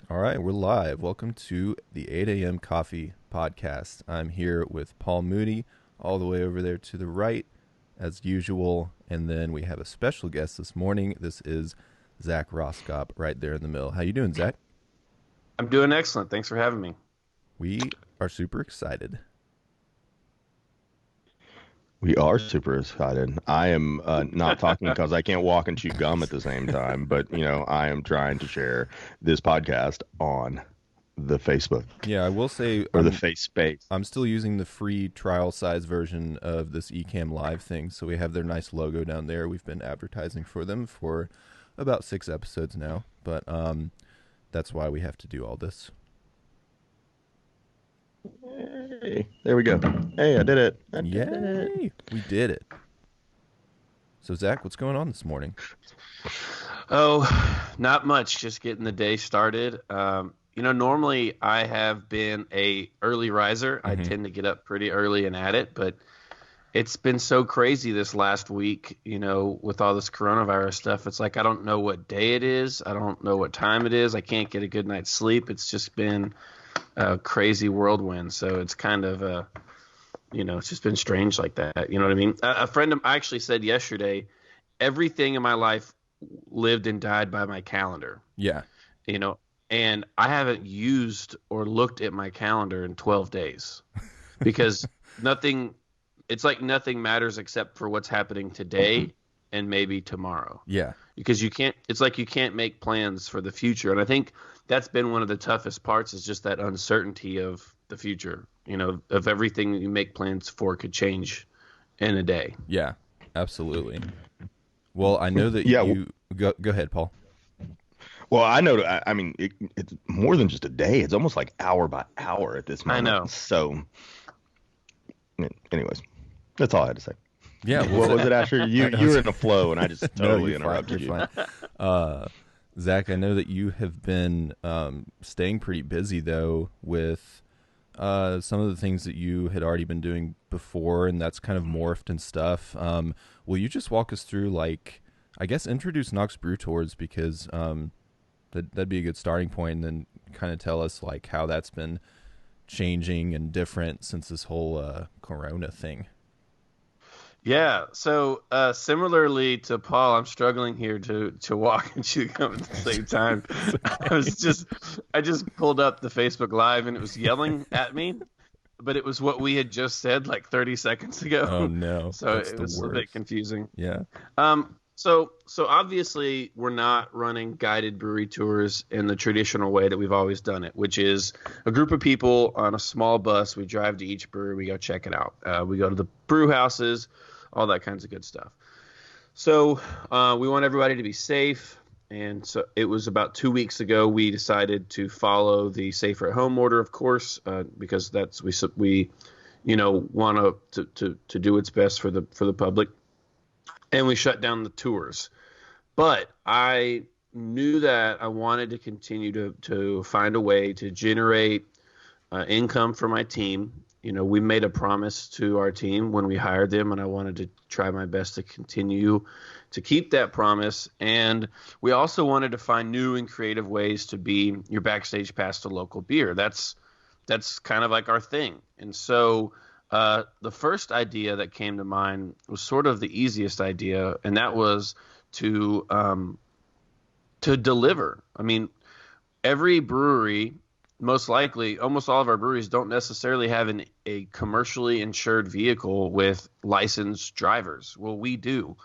All right, we're live. Welcome to the 8 a.m. Coffee Podcast. I'm here with Paul Moody, all the way over there to the right, as usual. And then we have a special guest this morning. This is Zack Roskop right there in the middle. How you doing, Zack? I'm doing excellent. Thanks for having me. We are super excited. We are super excited. I am not talking because I can't walk and chew gum at the same time, but I am trying to share this podcast on the Facebook Yeah, I will say or the face space. I'm still using the free trial size version of this Ecamm Live thing. So we have their nice logo down there. We've been advertising for them for about 6 episodes now, but that's why we have to do all this. Hey, there we go. Hey, I did it. Yay! We did it. So Zack, what's going on this morning? Oh, not much. Just getting the day started. Normally I have been a early riser. I tend to get up pretty early and at it, but it's been so crazy this last week, with all this coronavirus stuff. It's like I don't know what day it is. I don't know what time it is. I can't get a good night's sleep. It's just been a crazy whirlwind. So it's kind of it's just been strange like that. You know what I mean? A friend of I actually said yesterday, everything in my life lived and died by my calendar. Yeah. And I haven't used or looked at my calendar in 12 days because it's like nothing matters except for what's happening today and maybe tomorrow. Yeah. Because it's like you can't make plans for the future. And I think that's been one of the toughest parts is just that uncertainty of the future, of everything you make plans for could change in a day. Yeah, absolutely. Well, I know that Yeah, you go ahead, Paul. Well, I know. I mean, it's more than just a day. It's almost like hour by hour at this moment. I know. So, anyways, that's all I had to say. Yeah, What was it, Asher? You were in a flow, and I just totally you're fine, interrupted you're you. fine. Zack, I know that you have been staying pretty busy though with some of the things that you had already been doing before, and that's kind of morphed and stuff. Will you just walk us through, like, I guess, introduce Knox Brew Tours, because that'd be a good starting point, and then kind of tell us like how that's been changing and different since this whole Corona thing. Yeah. So similarly to Paul, I'm struggling here to walk and chew gum at the same time. I just pulled up the Facebook Live and it was yelling at me, but it was what we had just said like 30 seconds ago. Oh no, So that's it the was a worst. bit confusing. Yeah. So obviously we're not running guided brewery tours in the traditional way that we've always done it, which is a group of people on a small bus. We drive to each brewery, we go check it out. We go to the brew houses, all that kinds of good stuff. So we want everybody to be safe. And so it was about 2 weeks ago we decided to follow the safer at home order, of course, because we want to do what's best for the public. And we shut down the tours. But I knew that I wanted to continue to find a way to generate income for my team. We made a promise to our team when we hired them, and I wanted to try my best to continue to keep that promise. And we also wanted to find new and creative ways to be your backstage pass to local beer. That's kind of like our thing. And so the first idea that came to mind was sort of the easiest idea, and that was to deliver. I mean, every brewery, most likely, almost all of our breweries don't necessarily have a commercially insured vehicle with licensed drivers. Well, we do.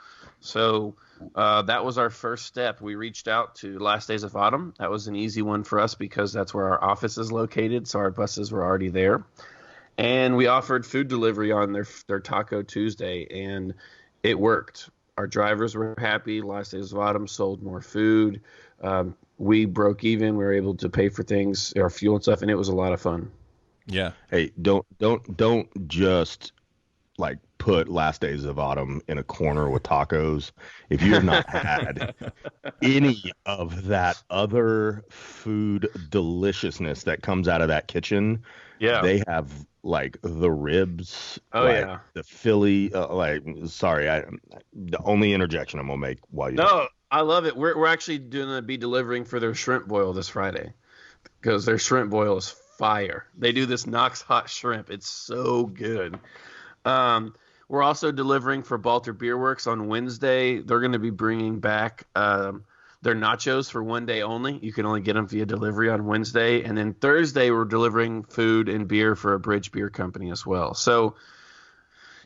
So that was our first step. We reached out to Last Days of Autumn. That was an easy one for us because that's where our office is located, so our buses were already there. And we offered food delivery on their Taco Tuesday, and it worked. Our drivers were happy. Last Days of Autumn sold more food. We broke even. We were able to pay for things, our fuel and stuff, and it was a lot of fun. Yeah. Hey, don't just like put Last Days of Autumn in a corner with tacos. If you have not had any of that other food deliciousness that comes out of that kitchen, Yeah. they have like the ribs, Oh, like yeah. the Philly, the only interjection I'm gonna make while you No, I love it. We're actually going to be delivering for their shrimp boil this Friday. because their shrimp boil is fire. They do this Knox hot shrimp. It's so good. We're also delivering for Balter Beer Works on Wednesday. They're going to be bringing back their nachos for one day only. You can only get them via delivery on Wednesday. And then Thursday, we're delivering food and beer for a Bridge Beer Company as well. So,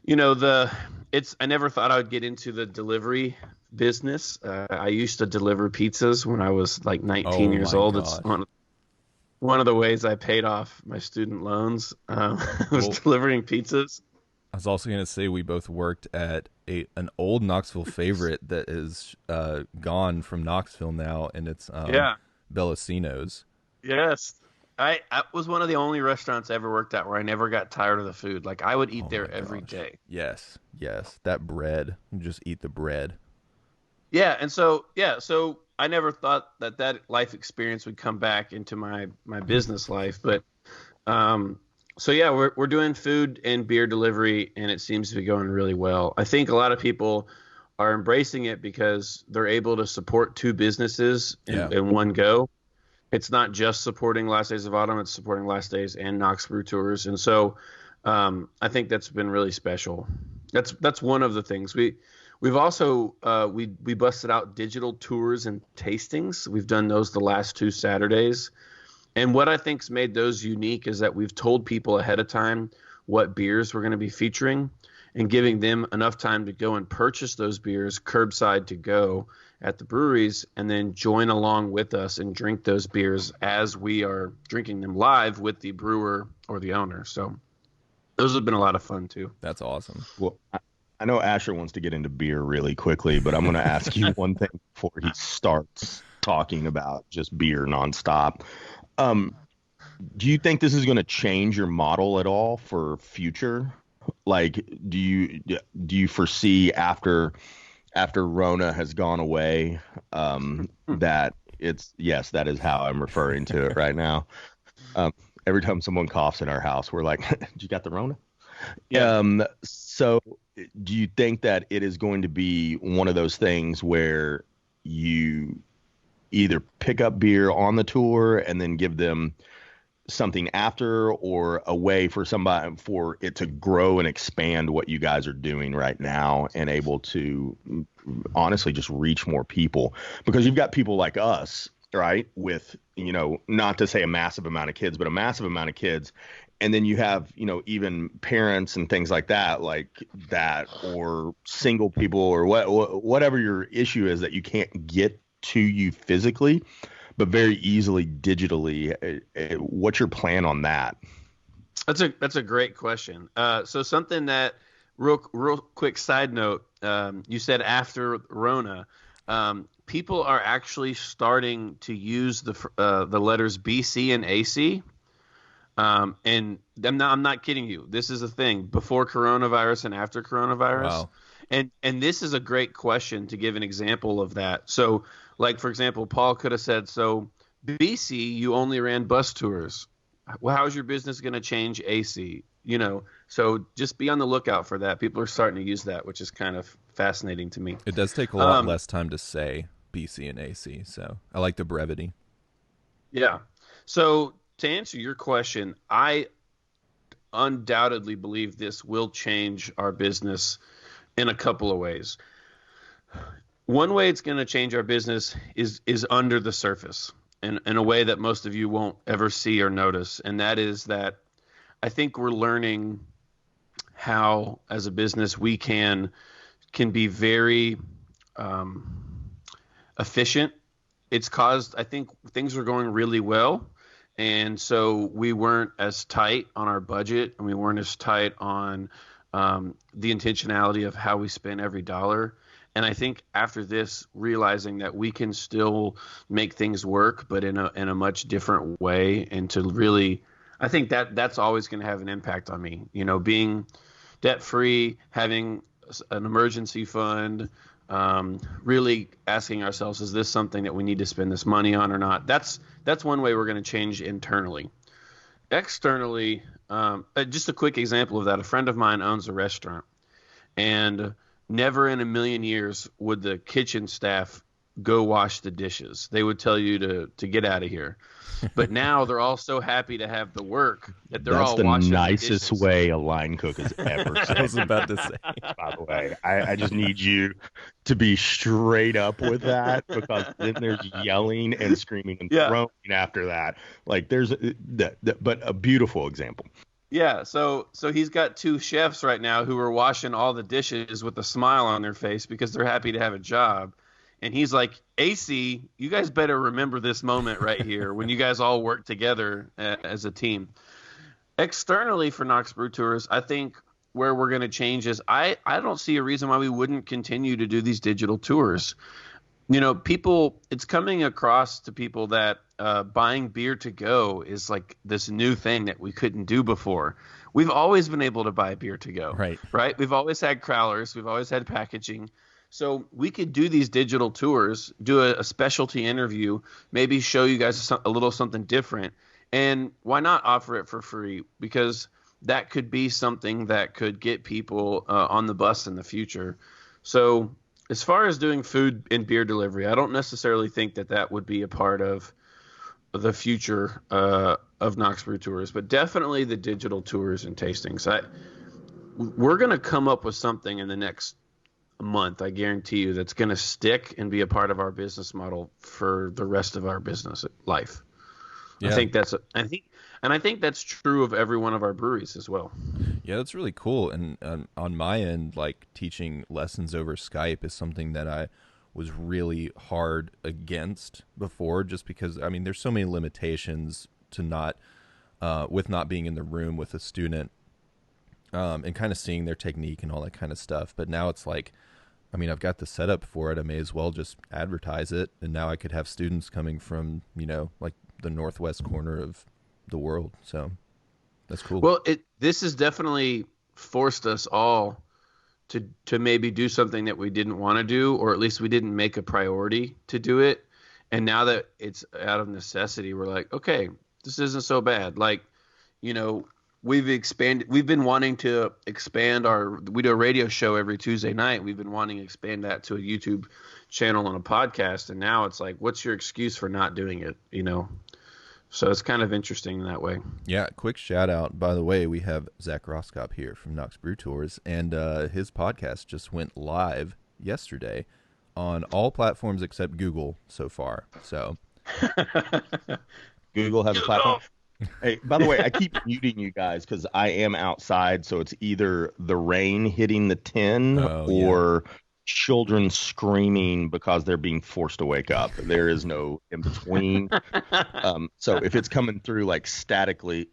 I never thought I would get into the delivery business. I used to deliver pizzas when I was like 19 years my old. gosh. It's one of the ways I paid off my student loans was Well, delivering pizzas. I was also going to say we both worked at an old Knoxville favorite that is gone from Knoxville now, and it's Yeah. Bellacino's. Yes. I was one of the only restaurants I ever worked at where I never got tired of the food. Like I would eat Oh there my every gosh. day. Yes, yes. That bread. You just eat the bread. So I never thought that life experience would come back into my business life, but we're doing food and beer delivery, and it seems to be going really well. I think a lot of people are embracing it because they're able to support two businesses Yeah. in one go. It's not just supporting Last Days of Autumn; it's supporting Last Days and Knox Brew Tours, and so I think that's been really special. That's one of the things we've also we busted out digital tours and tastings. We've done those the last 2 Saturdays. And what I think's made those unique is that we've told people ahead of time what beers we're going to be featuring and giving them enough time to go and purchase those beers curbside to go at the breweries and then join along with us and drink those beers as we are drinking them live with the brewer or the owner. So those have been a lot of fun too. That's awesome. Well, I know Asher wants to get into beer really quickly, but I'm going to ask you one thing before he starts talking about just beer nonstop. Do you think this is going to change your model at all for future? Like, do you foresee after Rona has gone away, that yes, that is how I'm referring to it right now. Every time someone coughs in our house, we're like, "Did you got the Rona?" Yeah. So do you think that it is going to be one of those things where you either pick up beer on the tour and then give them something after, or a way for it to grow and expand what you guys are doing right now and able to honestly just reach more people? Because you've got people like us, right, with, not to say a massive amount of kids, but a massive amount of kids. And then you have, even parents and things like that, or single people, or whatever your issue is that you can't get to you physically, but very easily digitally. What's your plan on that? That's a great question. So something that real quick side note, you said after Rona, people are actually starting to use the letters BC and AC. And I'm not kidding you. This is a thing before coronavirus and after coronavirus. Wow. And this is a great question to give an example of that. So, like, for example, Paul could have said, so BC, you only ran bus tours. Well, how's your business going to change AC? So just be on the lookout for that. People are starting to use that, which is kind of fascinating to me. It does take a lot less time to say BC and AC, so I like the brevity. Yeah. So to answer your question, I undoubtedly believe this will change our business in a couple of ways. One way it's going to change our business is under the surface, in a way that most of you won't ever see or notice, and that is that I think we're learning how, as a business, we can be very efficient. It's caused, I think, things were going really well, and so we weren't as tight on our budget, and we weren't as tight on the intentionality of how we spend every dollar. And I think after this, realizing that we can still make things work, but in a much different way, and to really, I think that's always going to have an impact on me. Being debt free, having an emergency fund, really asking ourselves, is this something that we need to spend this money on or not? That's one way we're going to change internally. Externally, just a quick example of that. A friend of mine owns a restaurant, and never in a million years would the kitchen staff go wash the dishes. They would tell you to get out of here. But now they're all so happy to have the work that they're That's all the washing the nicest dishes. way a line cook has ever I said. was about to say. By the way, I just need you to be straight up with that, because then there's yelling and screaming and Yeah. throwing after that. Like there's, but a beautiful example. Yeah, so he's got two chefs right now who are washing all the dishes with a smile on their face because they're happy to have a job. And he's like, AC, you guys better remember this moment right here when you guys all work together as a team. Externally for Knox Brew Tours, I think where we're going to change is I don't see a reason why we wouldn't continue to do these digital tours. You know, people, it's coming across to people that buying beer to go is like this new thing that we couldn't do before. We've always been able to buy beer to go, right? We've always had crowlers. We've always had packaging. So we could do these digital tours, do a specialty interview, maybe show you guys a little something different. And why not offer it for free? Because that could be something that could get people on the bus in the future. So as far as doing food and beer delivery, I don't necessarily think that would be a part of the future of Knox Brew Tours, but definitely the digital tours and tastings. We're going to come up with something in the next month, I guarantee you, that's going to stick and be a part of our business model for the rest of our business life. Yeah. I think that's true of every one of our breweries as well. Yeah, that's really cool. And on my end, like teaching lessons over Skype is something that I was really hard against before, just because, I mean, there's so many limitations to not being in the room with a student and kind of seeing their technique and all that kind of stuff. But now it's like, I mean, I've got the setup for it. I may as well just advertise it. And now I could have students coming from, like the northwest corner of the world. So that's cool. Well, this has definitely forced us all to maybe do something that we didn't want to do, or at least we didn't make a priority to do it. And now that it's out of necessity, we're like, okay, this isn't so bad. Like, we've been wanting to expand we do a radio show every Tuesday night. We've been wanting to expand that to a YouTube channel and a podcast. And now it's like, what's your excuse for not doing it? So it's kind of interesting in that way. Yeah, quick shout out. By the way, we have Zack Roskop here from Knox Brew Tours, and his podcast just went live yesterday on all platforms except Google so far. So Google has a platform. Hey, by the way, I keep muting you guys because I am outside, so it's either the rain hitting the tin or children screaming because they're being forced to wake up. There is no in between. So if it's coming through like staticky,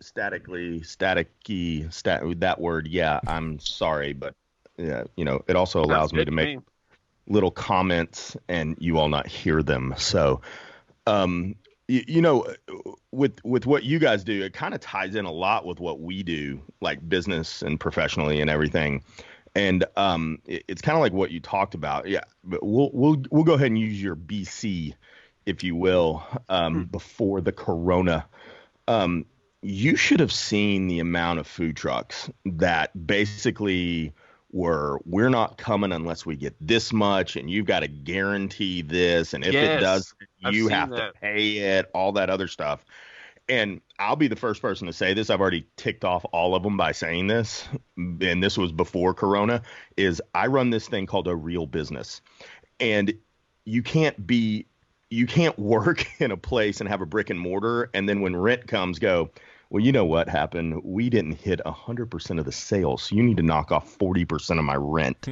that word, yeah, I'm sorry, but yeah, it also allows me to make little comments and you all not hear them. So, with what you guys do, it kind of ties in a lot with what we do, like business and professionally and everything. And it's kind of like what you talked about. Yeah, but we'll go ahead and use your BC, if you will, before the Corona. You should have seen the amount of food trucks that basically we're not coming unless we get this much, and you've got to guarantee this, and if it does, you have to pay it, all that other stuff. And I'll be the first person to say this. I've already ticked off all of them by saying this, and this was before Corona, is I run this thing called a real business. And you can't work in a place and have a brick and mortar, and then when rent comes, go, well, you know what happened? We didn't hit 100% of the sales, so you need to knock off 40% of my rent.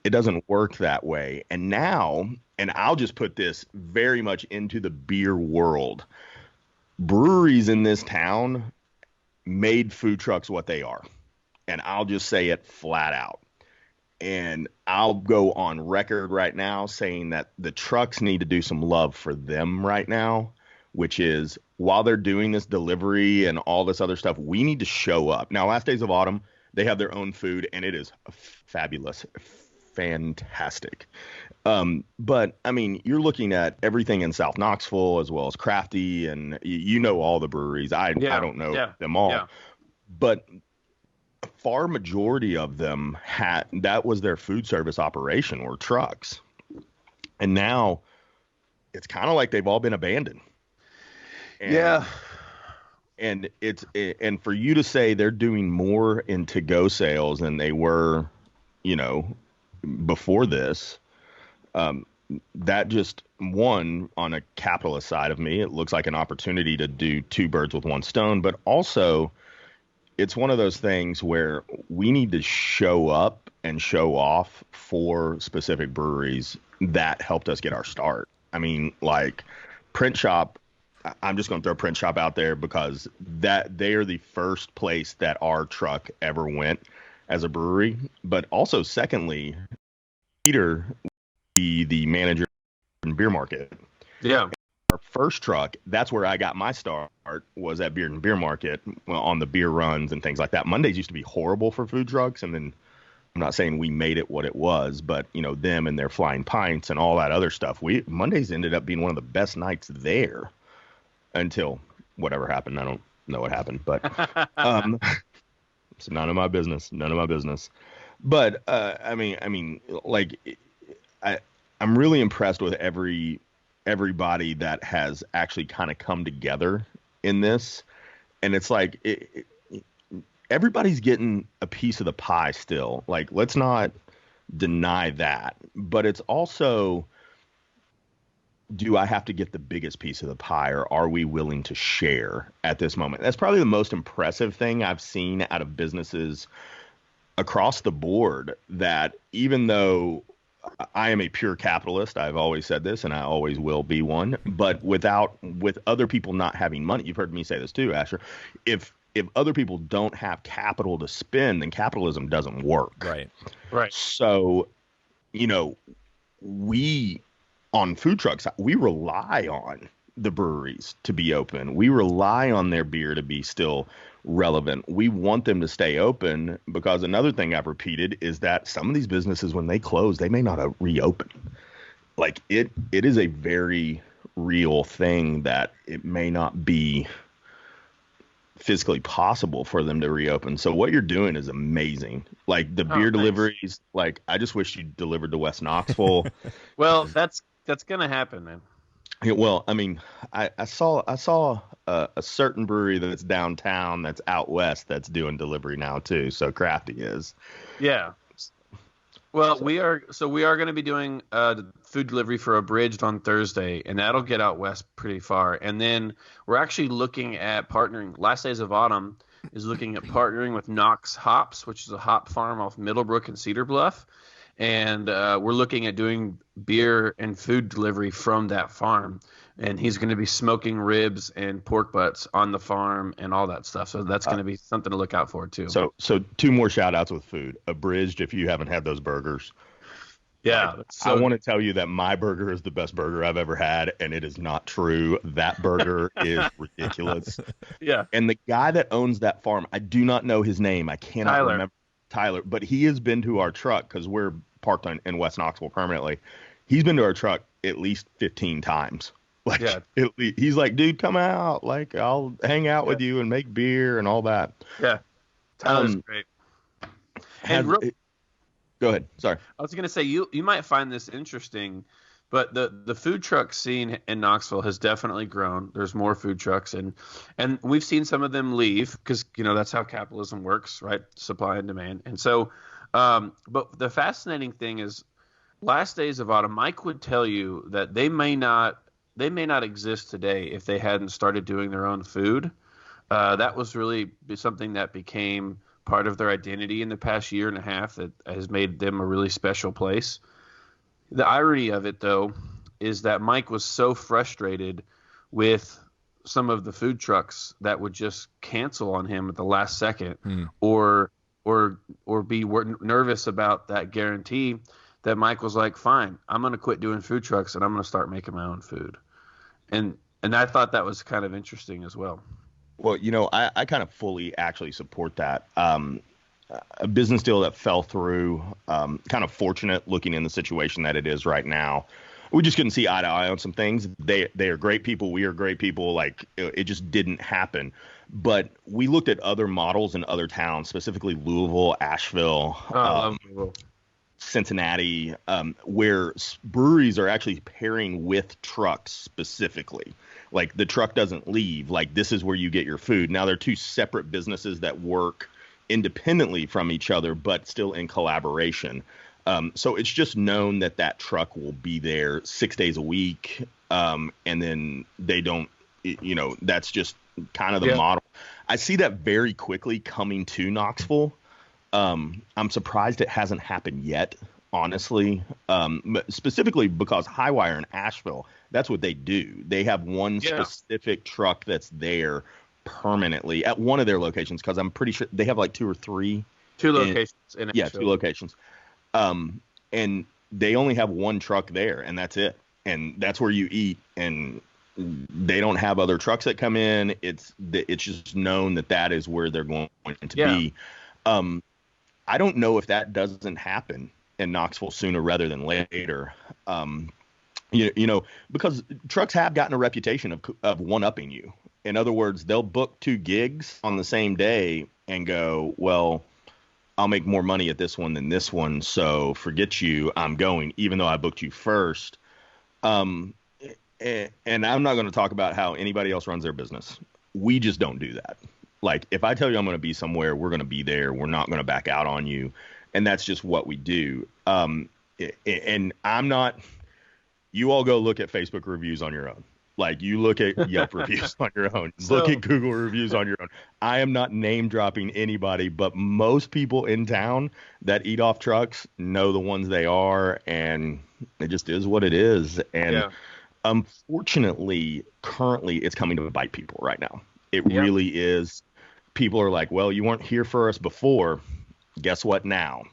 It doesn't work that way. And now, and I'll just put this very much into the beer world, breweries in this town made food trucks what they are. And I'll just say it flat out. And I'll go on record right now saying that the trucks need to do some love for them right now, which is while they're doing this delivery and all this other stuff, we need to show up. Now, Last Days of Autumn, they have their own food, and it is fabulous, fantastic. But I mean, you're looking at everything in South Knoxville as well as Crafty, and all the breweries. I don't know them all, but a far majority of them that was their food service operation, were trucks. And now it's kind of like they've all been abandoned. And, Yeah. and for you to say they're doing more in to-go sales than they were, you know, before this, that just, one, on a capitalist side of me, it looks like an opportunity to do two birds with one stone. But also, it's one of those things where we need to show up and show off for specific breweries that helped us get our start. I mean, like Print Shop, I'm just going to throw Print Shop out there because that they are the first place that our truck ever went as a brewery. But also, secondly, Peter, the manager in Beer Market. Yeah. Our first truck, that's where I got my start, was at Beer and Beer Market, on the beer runs and things like that. Mondays used to be horrible for food trucks, and then I'm not saying we made it what it was, but you know, them and their flying pints and all that other stuff. Mondays ended up being one of the best nights there until whatever happened. I don't know what happened, but it's none of my business. None of my business. But I mean, like, I'm really impressed with everybody that has actually kind of come together in this, and it's like everybody's getting a piece of the pie still. Like, let's not deny that, but it's also, do I have to get the biggest piece of the pie, or are we willing to share at this moment? That's probably the most impressive thing I've seen out of businesses across the board, that even though I am a pure capitalist, I've always said this, and I always will be one, but with other people not having money, you've heard me say this too, Asher, if other people don't have capital to spend, then capitalism doesn't work. Right. So, you know, we, on food trucks, we rely on the breweries to be open. We rely on their beer to be still relevant. We want them to stay open, because another thing I've repeated is that some of these businesses, when they close, they may not reopen. Like, it is a very real thing that it may not be physically possible for them to reopen. So what you're doing is amazing. Like the beer deliveries, like, I just wish you delivered to West Knoxville. Well, that's gonna happen, man. Yeah, well, I mean, I saw a certain brewery that's downtown, that's out west, that's doing delivery now too. So Crafty is. Yeah. Well, we are going to be doing food delivery for Abridged on Thursday, and that'll get out west pretty far. And then we're actually looking at partnering. Last Days of Autumn is looking at partnering with Knox Hops, which is a hop farm off Middlebrook and Cedar Bluff. And we're looking at doing beer and food delivery from that farm. And he's going to be smoking ribs and pork butts on the farm and all that stuff. So that's going to be something to look out for too. So two more shout outs with food. Abridged, if you haven't had those burgers. Yeah. I want to tell you that my burger is the best burger I've ever had, and it is not true. That burger is ridiculous. Yeah. And the guy that owns that farm, I do not know his name. I cannot remember. Tyler, but he has been to our truck, because we're parked in West Knoxville permanently. He's been to our truck at least 15 times. Like, yeah. He's like, dude, come out. Like, I'll hang out with you and make beer and all that. Yeah. Tyler's great. Go ahead. Sorry. I was going to say, you might find this interesting, but the food truck scene in Knoxville has definitely grown. There's more food trucks, and we've seen some of them leave, because, you know, that's how capitalism works, right? Supply and demand. And so, but the fascinating thing is, Last Days of Autumn, Mike would tell you that they may not exist today if they hadn't started doing their own food. That was really something that became part of their identity in the past year and a half, that has made them a really special place. The irony of it, though, is that Mike was so frustrated with some of the food trucks that would just cancel on him at the last second, or be nervous about that guarantee, that Mike was like, fine, I'm going to quit doing food trucks and I'm going to start making my own food. And I thought that was kind of interesting as well. Well, you know, I kind of fully actually support that. A business deal that fell through, kind of fortunate looking in the situation that it is right now. We just couldn't see eye to eye on some things. They are great people. We are great people. Like, it just didn't happen. But we looked at other models in other towns, specifically Louisville, Asheville. Louisville. Cincinnati, where breweries are actually pairing with trucks specifically. Like the truck doesn't leave. Like this is where you get your food. Now they're two separate businesses that work independently from each other, but still in collaboration. So it's just known that that truck will be there 6 days a week. And then they don't, that's just kind of the model. I see that very quickly coming to Knoxville. I'm surprised it hasn't happened yet, honestly, but specifically because Highwire in Asheville, that's what they do. They have one specific truck that's there permanently at one of their locations, because I'm pretty sure they have like two locations in Asheville. Yeah, 2 locations. And they only have one truck there, and that's it. And that's where you eat, and they don't have other trucks that come in. It's just known that is where they're going to be. I don't know if that doesn't happen in Knoxville sooner rather than later. Because trucks have gotten a reputation of one-upping you. In other words, they'll book 2 gigs on the same day and go, well, I'll make more money at this one than this one, so forget you, I'm going, even though I booked you first. And I'm not going to talk about how anybody else runs their business. We just don't do that. Like, if I tell you I'm going to be somewhere, we're going to be there. We're not going to back out on you. And that's just what we do. And I'm not – you all go look at Facebook reviews on your own. Like, you look at Yelp reviews on your own. Look at Google reviews on your own. I am not name-dropping anybody, but most people in town that eat off trucks know the ones they are, and it just is what it is. And unfortunately, currently, it's coming to bite people right now. It really is. People are like, well, you weren't here for us before. Guess what now?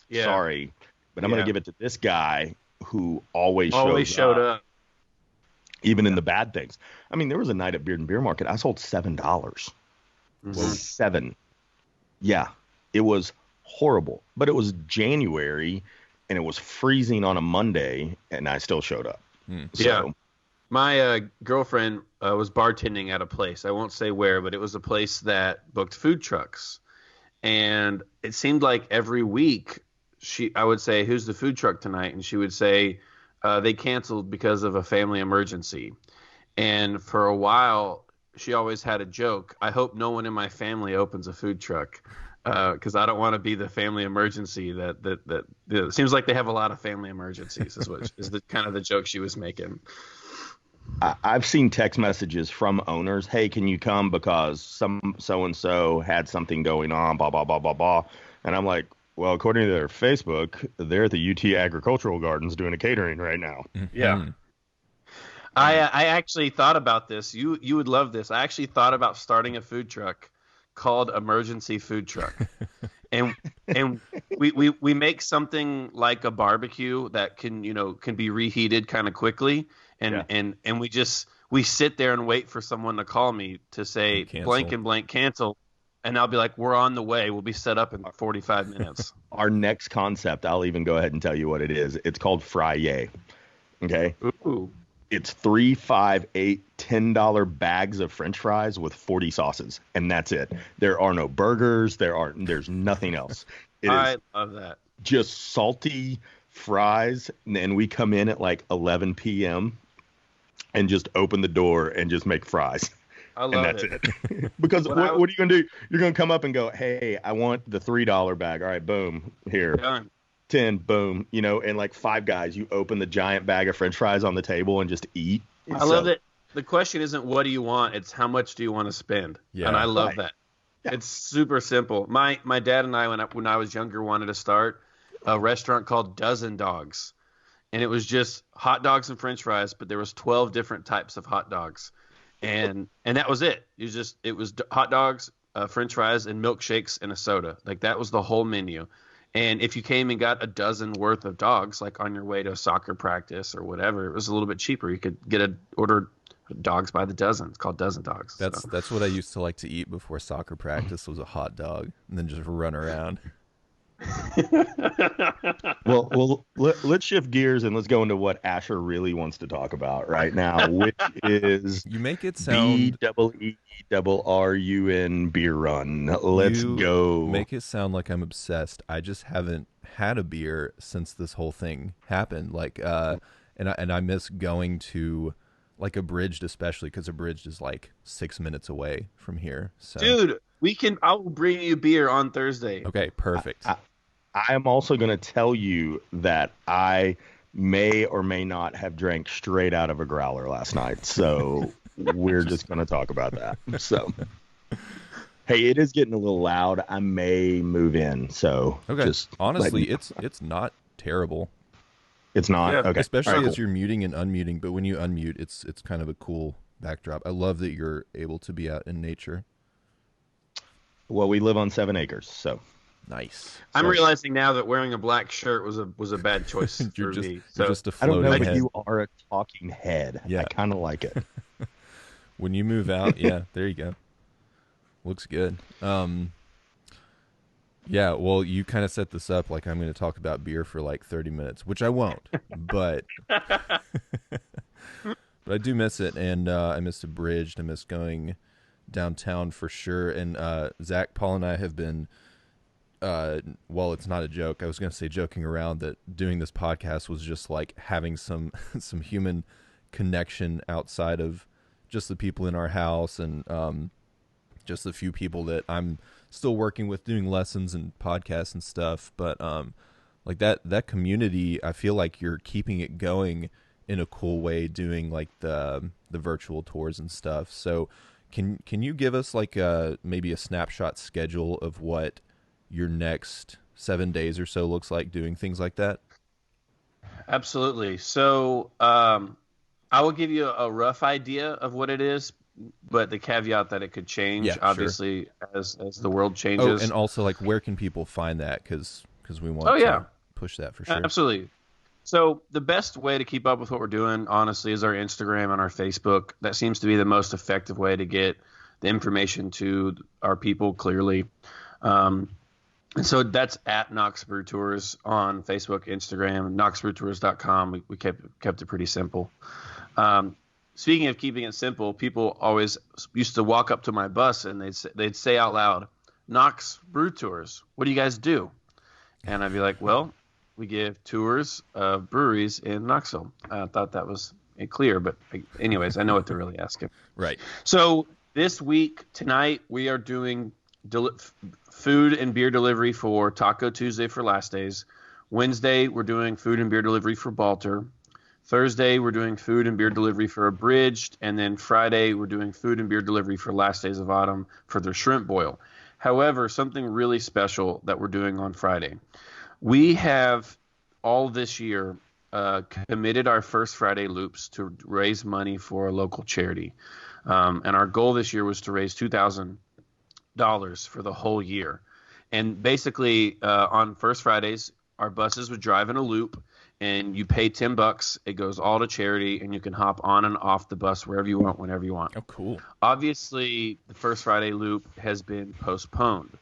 Yeah. Sorry, but I'm going to give it to this guy who always showed up. Even in the bad things. I mean, there was a night at Beard and Beer Market. I sold $7. Mm-hmm. 7. Yeah, it was horrible. But it was January, and it was freezing on a Monday, and I still showed up. So, my girlfriend was bartending at a place. I won't say where, but it was a place that booked food trucks. And it seemed like every week I would say, who's the food truck tonight? And she would say, they canceled because of a family emergency. And for a while, she always had a joke. I hope no one in my family opens a food truck, because I don't want to be the family emergency that it seems like they have a lot of family emergencies is the kind of the joke she was making. I've seen text messages from owners. Hey, can you come because some so-and-so had something going on, blah, blah, blah, blah, blah. And I'm like, well, according to their Facebook, they're at the UT Agricultural Gardens doing a catering right now. Yeah. I actually thought about this. You would love this. I actually thought about starting a food truck called Emergency Food Truck. and we make something like a barbecue that can be reheated kind of quickly. And we sit there and wait for someone to call me to say blank and blank cancel. And I'll be like, we're on the way. We'll be set up in 45 minutes. Our next concept, I'll even go ahead and tell you what it is. It's called Fry-Yay. Okay? Ooh. It's $3, $5, $8, $10 bags of French fries with 40 sauces. And that's it. There are no burgers. There's nothing else. I love that. Just salty fries. And we come in at like 11 p.m. and just open the door and just make fries. I love and that's it. Because what are you going to do? You're going to come up and go, hey, I want the $3 bag. All right, boom, here. Done. 10, boom. And like Five Guys, you open the giant bag of French fries on the table and just eat. I love it. The question isn't what do you want, it's how much do you want to spend. Yeah. And I love that. Yeah. It's super simple. My dad and I, when I was younger, wanted to start a restaurant called Dozen Dogs. And it was just hot dogs and French fries, but there was 12 different types of hot dogs. And that was it. It was hot dogs, French fries, and milkshakes and a soda. Like that was the whole menu. And if you came and got a dozen worth of dogs, like on your way to a soccer practice or whatever, it was a little bit cheaper. You could order dogs by the dozen. It's called Dozen Dogs. That's what I used to like to eat before soccer practice was a hot dog, and then just run around. Let's shift gears and let's go into what Asher really wants to talk about right now, which is You make it sound BEERRUN beer run. Let's you go. make it sound like I'm obsessed. I just haven't had a beer since this whole thing happened. Like and I miss going to like Abridged, especially because Abridged is like 6 minutes away from here. So Dude, I will bring you beer on Thursday. okay, perfect. I am also going to tell you that I may or may not have drank straight out of a growler last night. So we're just going to talk about that. So, hey, it is getting a little loud. I may move in. So Okay. just Honestly, it's not terrible. it's not. Yeah, Okay. Especially All right, as cool. you're muting and unmuting, but when you unmute, it's kind of a cool backdrop. I love that you're able to be out in nature. Well, we live on 7 acres. So Nice. I'm realizing now that wearing a black shirt was a bad choice You're for just me. you're So just a I don't know, floating but head. you are a talking head. Yeah. I kind of like it. When you move out, yeah, there you go. Looks good. Yeah, well, you kind of set this up like I'm going to talk about beer for like 30 minutes, which I won't, but but I do miss it, and I miss Abridged. I miss going downtown for sure. And Zach, Paul, and I have been, well, it's not a joke. I was going to say joking around that doing this podcast was just like having some some human connection outside of just the people in our house and just the few people that I'm still working with doing lessons and podcasts and stuff. But like that community, I feel like you're keeping it going in a cool way, doing like the virtual tours and stuff. So can you give us like maybe a snapshot schedule of what your next 7 days or so looks like doing things like that? absolutely. So I will give you a rough idea of what it is, but the caveat that it could change, Yeah, sure. obviously, as the world Oh, changes. and also like where can people find that? Because we want Oh, yeah. to push that for sure. Absolutely. So the best way to keep up with what we're doing, honestly, is our Instagram and our Facebook. That seems to be the most effective way to get the information to our people clearly. And so that's at Knox Brew Tours on Facebook, Instagram, knoxbrewtours.com. We kept it pretty simple. Speaking of keeping it simple, people always used to walk up to my bus and they'd say out loud, "Knox Brew Tours, what do you guys do?" And I'd be like, "Well, we give tours of breweries in Knoxville." I thought that was clear, but anyways, I know what they're really asking. Right. So this week, tonight, we are doing food and beer delivery for Taco Tuesday for Last Days. Wednesday, we're doing food and beer delivery for Balter. Thursday, we're doing food and beer delivery for Abridged. And then Friday, we're doing food and beer delivery for Last Days of Autumn for their shrimp boil. However, something really special that we're doing on Friday. We have all this year committed our First Friday loops to raise money for a local charity. And our goal this year was to raise $2,000 for the whole year. And basically, on First Fridays, our buses would drive in a loop, and you pay $10. It goes all to charity, and you can hop on and off the bus wherever you want, whenever you want. Oh, cool. Obviously, the First Friday loop has been postponed,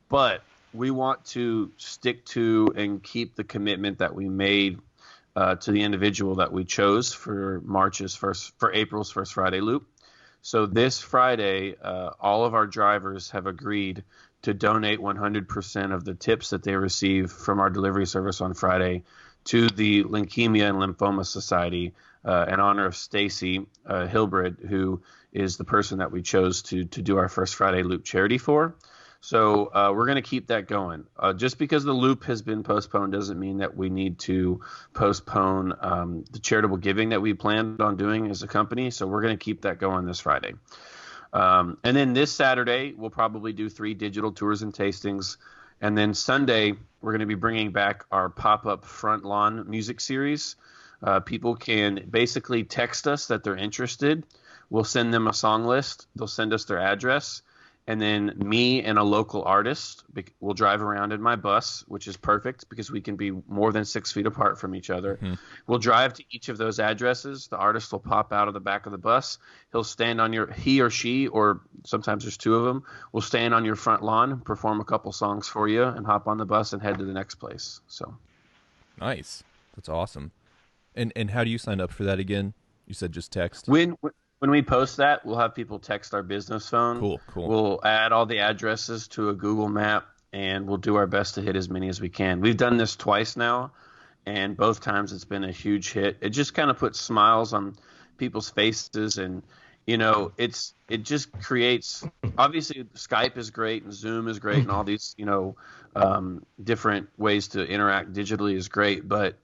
but we want to stick to and keep the commitment that we made to the individual that we chose for April's First Friday loop. So this Friday, all of our drivers have agreed to donate 100% of the tips that they receive from our delivery service on Friday to the Leukemia and Lymphoma Society in honor of Stacy Hilbred, who is the person that we chose to do our First Friday Loop charity for. So we're going to keep that going. Just because the loop has been postponed doesn't mean that we need to postpone the charitable giving that we planned on doing as a company. So we're going to keep that going this Friday. And then this Saturday, we'll probably do 3 digital tours and tastings. And then Sunday, we're going to be bringing back our pop-up front lawn music series. People can basically text us that they're interested. We'll send them a song list. They'll send us their address. And then me and a local artist will drive around in my bus, which is perfect because we can be more than 6 feet apart from each other. Mm-hmm. We'll drive to each of those addresses. The artist will pop out of the back of the bus. He'll stand on he or she or sometimes there's two of them, will stand on your front lawn, perform a couple songs for you, and hop on the bus and head to the next place. So Nice. That's awesome. And how do you sign up for that again? You said just text? when we post that, we'll have people text our business phone. Cool. We'll add all the addresses to a Google map, and we'll do our best to hit as many as we can. We've done this twice now, and both times it's been a huge hit. It just kind of puts smiles on people's faces, and it just creates. Obviously, Skype is great, and Zoom is great, and all these different ways to interact digitally is great, but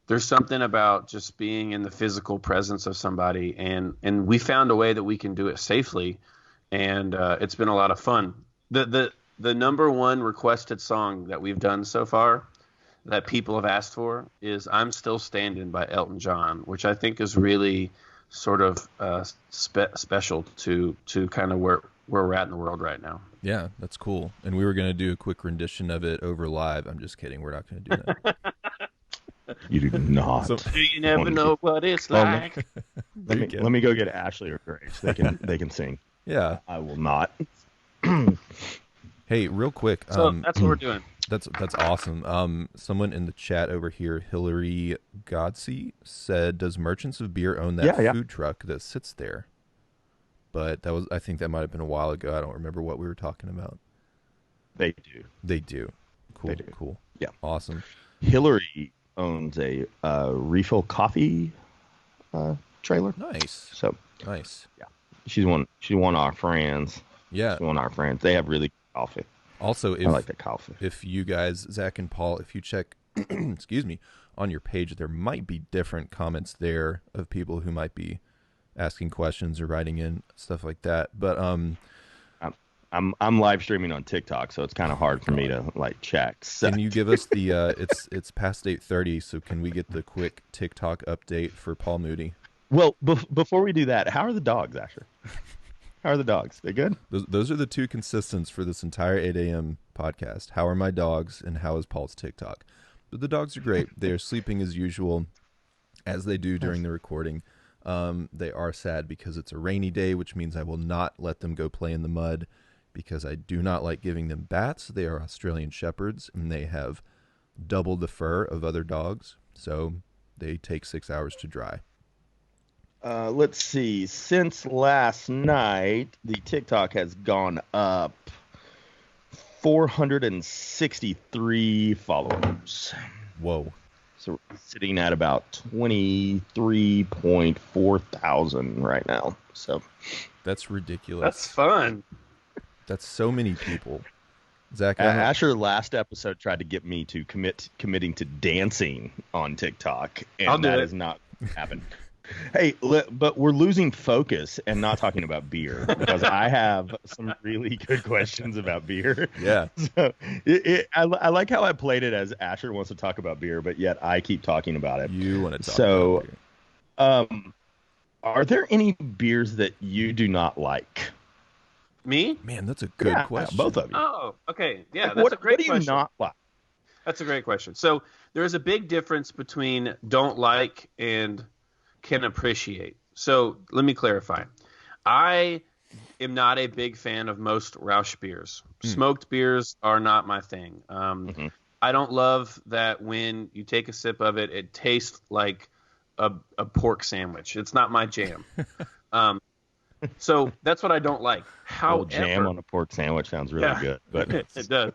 there's something about just being in the physical presence of somebody, and we found a way that we can do it safely, and it's been a lot of fun. The number one requested song that we've done so far that people have asked for is "I'm Still Standing" by Elton John, which I think is really sort of special to kind of where we're at in the world right now. Yeah, that's cool. And we were going to do a quick rendition of it over live. I'm just kidding. We're not going to do that. You do not. You never know what it's like. Let me go get Ashley or Grace. They can sing. Yeah, I will not. Hey, real quick. So that's what we're doing. That's awesome. Someone in the chat over here, Hillary Godsey, said, "Does Merchants of Beer own that food truck that sits there?" But I think that might have been a while ago. I don't remember what we were talking about. They do. They do. Cool. They do. Cool. Yeah. Awesome. Hillary owns a refill coffee trailer. Nice. So nice. Yeah. She's one of our friends. Yeah. She's one of our friends. They have really good coffee. Also, I like that coffee. If you guys, Zach and Paul, if you check, excuse me, on your page, there might be different comments there of people who might be asking questions or writing in stuff like that. But I'm live streaming on TikTok, so it's kind of hard for me to check. So. Can you give us the it's past 8:30, so can we get the quick TikTok update for Paul Moody? Well, before we do that, how are the dogs, Asher? How are the dogs? They good? Those are the two consistents for this entire 8 a.m. podcast. How are my dogs, and how is Paul's TikTok? But the dogs are great. They are sleeping as usual, as they do during the recording. They are sad because it's a rainy day, which means I will not let them go play in the mud because I do not like giving them bats. They are Australian Shepherds, and they have double the fur of other dogs, so they take 6 hours to dry. Let's see. Since last night, the TikTok has gone up 463 followers. Whoa. So we're sitting at about 23.4 thousand right now. So that's ridiculous. That's fun. That's so many people. Zach, Asher last episode tried to get me to committing to dancing on TikTok, and that has not happened. Hey, but we're losing focus and not talking about beer because I have some really good questions about beer. Yeah. So I like how I played it as Asher wants to talk about beer, but yet I keep talking about it. You want to talk about beer. Are there any beers that you do not like? Me? Man, that's a good question. Both of you. Oh, okay. Yeah, that's a great question. What do you not like? That's a great question. So there's a big difference between don't like and can appreciate. So let me clarify. I am not a big fan of most Rausch beers. Smoked beers are not my thing. I don't love that when you take a sip of it, it tastes like a pork sandwich. It's not my jam. So that's what I don't like. However, jam on a pork sandwich sounds really good, but it does.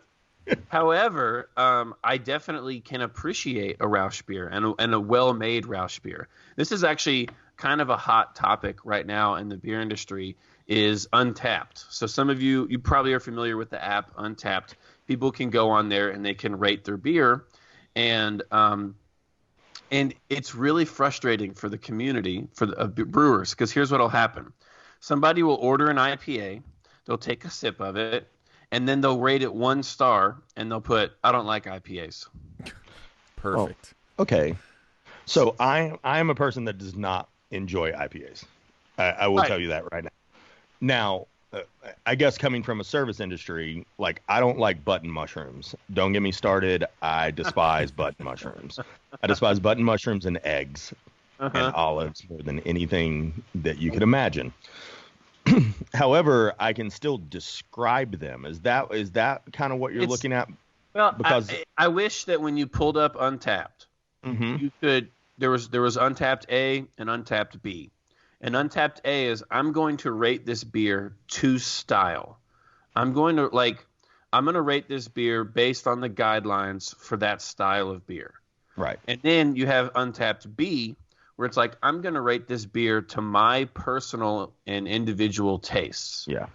However, I definitely can appreciate a Rausch beer and a well-made Rausch beer. This is actually kind of a hot topic right now in the beer industry is Untapped. So some of you probably are familiar with the app Untapped. People can go on there and they can rate their beer, and it's really frustrating for the community, for the brewers, because here's what will happen. Somebody will order an IPA, they'll take a sip of it, and then they'll rate it 1 star, and they'll put, I don't like IPAs. Perfect. Oh, okay. So I am a person that does not enjoy IPAs. I will tell you that right now. Now, I guess coming from a service industry, I don't like button mushrooms. Don't get me started. I despise button mushrooms. I despise button mushrooms and eggs and olives more than anything that you could imagine. However, I can still describe them. Is that kind of what you're It's looking at? well, Because I wish that when you pulled up Untapped, mhm, you could there was Untapped A and Untapped B. And Untapped A is I'm going to rate this beer to style. I'm going to rate this beer based on the guidelines for that style of beer. right, And then you have Untapped B, where it's like, I'm going to rate this beer to my personal and individual tastes. yeah,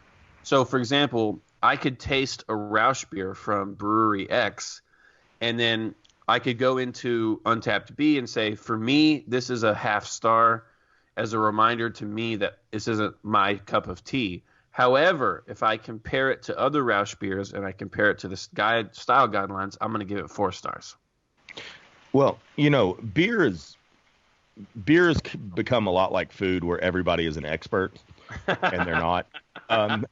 So, for example, I could taste a Rausch beer from Brewery X, and then I could go into Untapped B and say, for me, this is a half star as a reminder to me that this isn't my cup of tea. However, if I compare it to other Rausch beers and I compare it to the style guidelines, I'm going to give it 4 stars. well, beer has become a lot like food, where everybody is an expert and they're not. And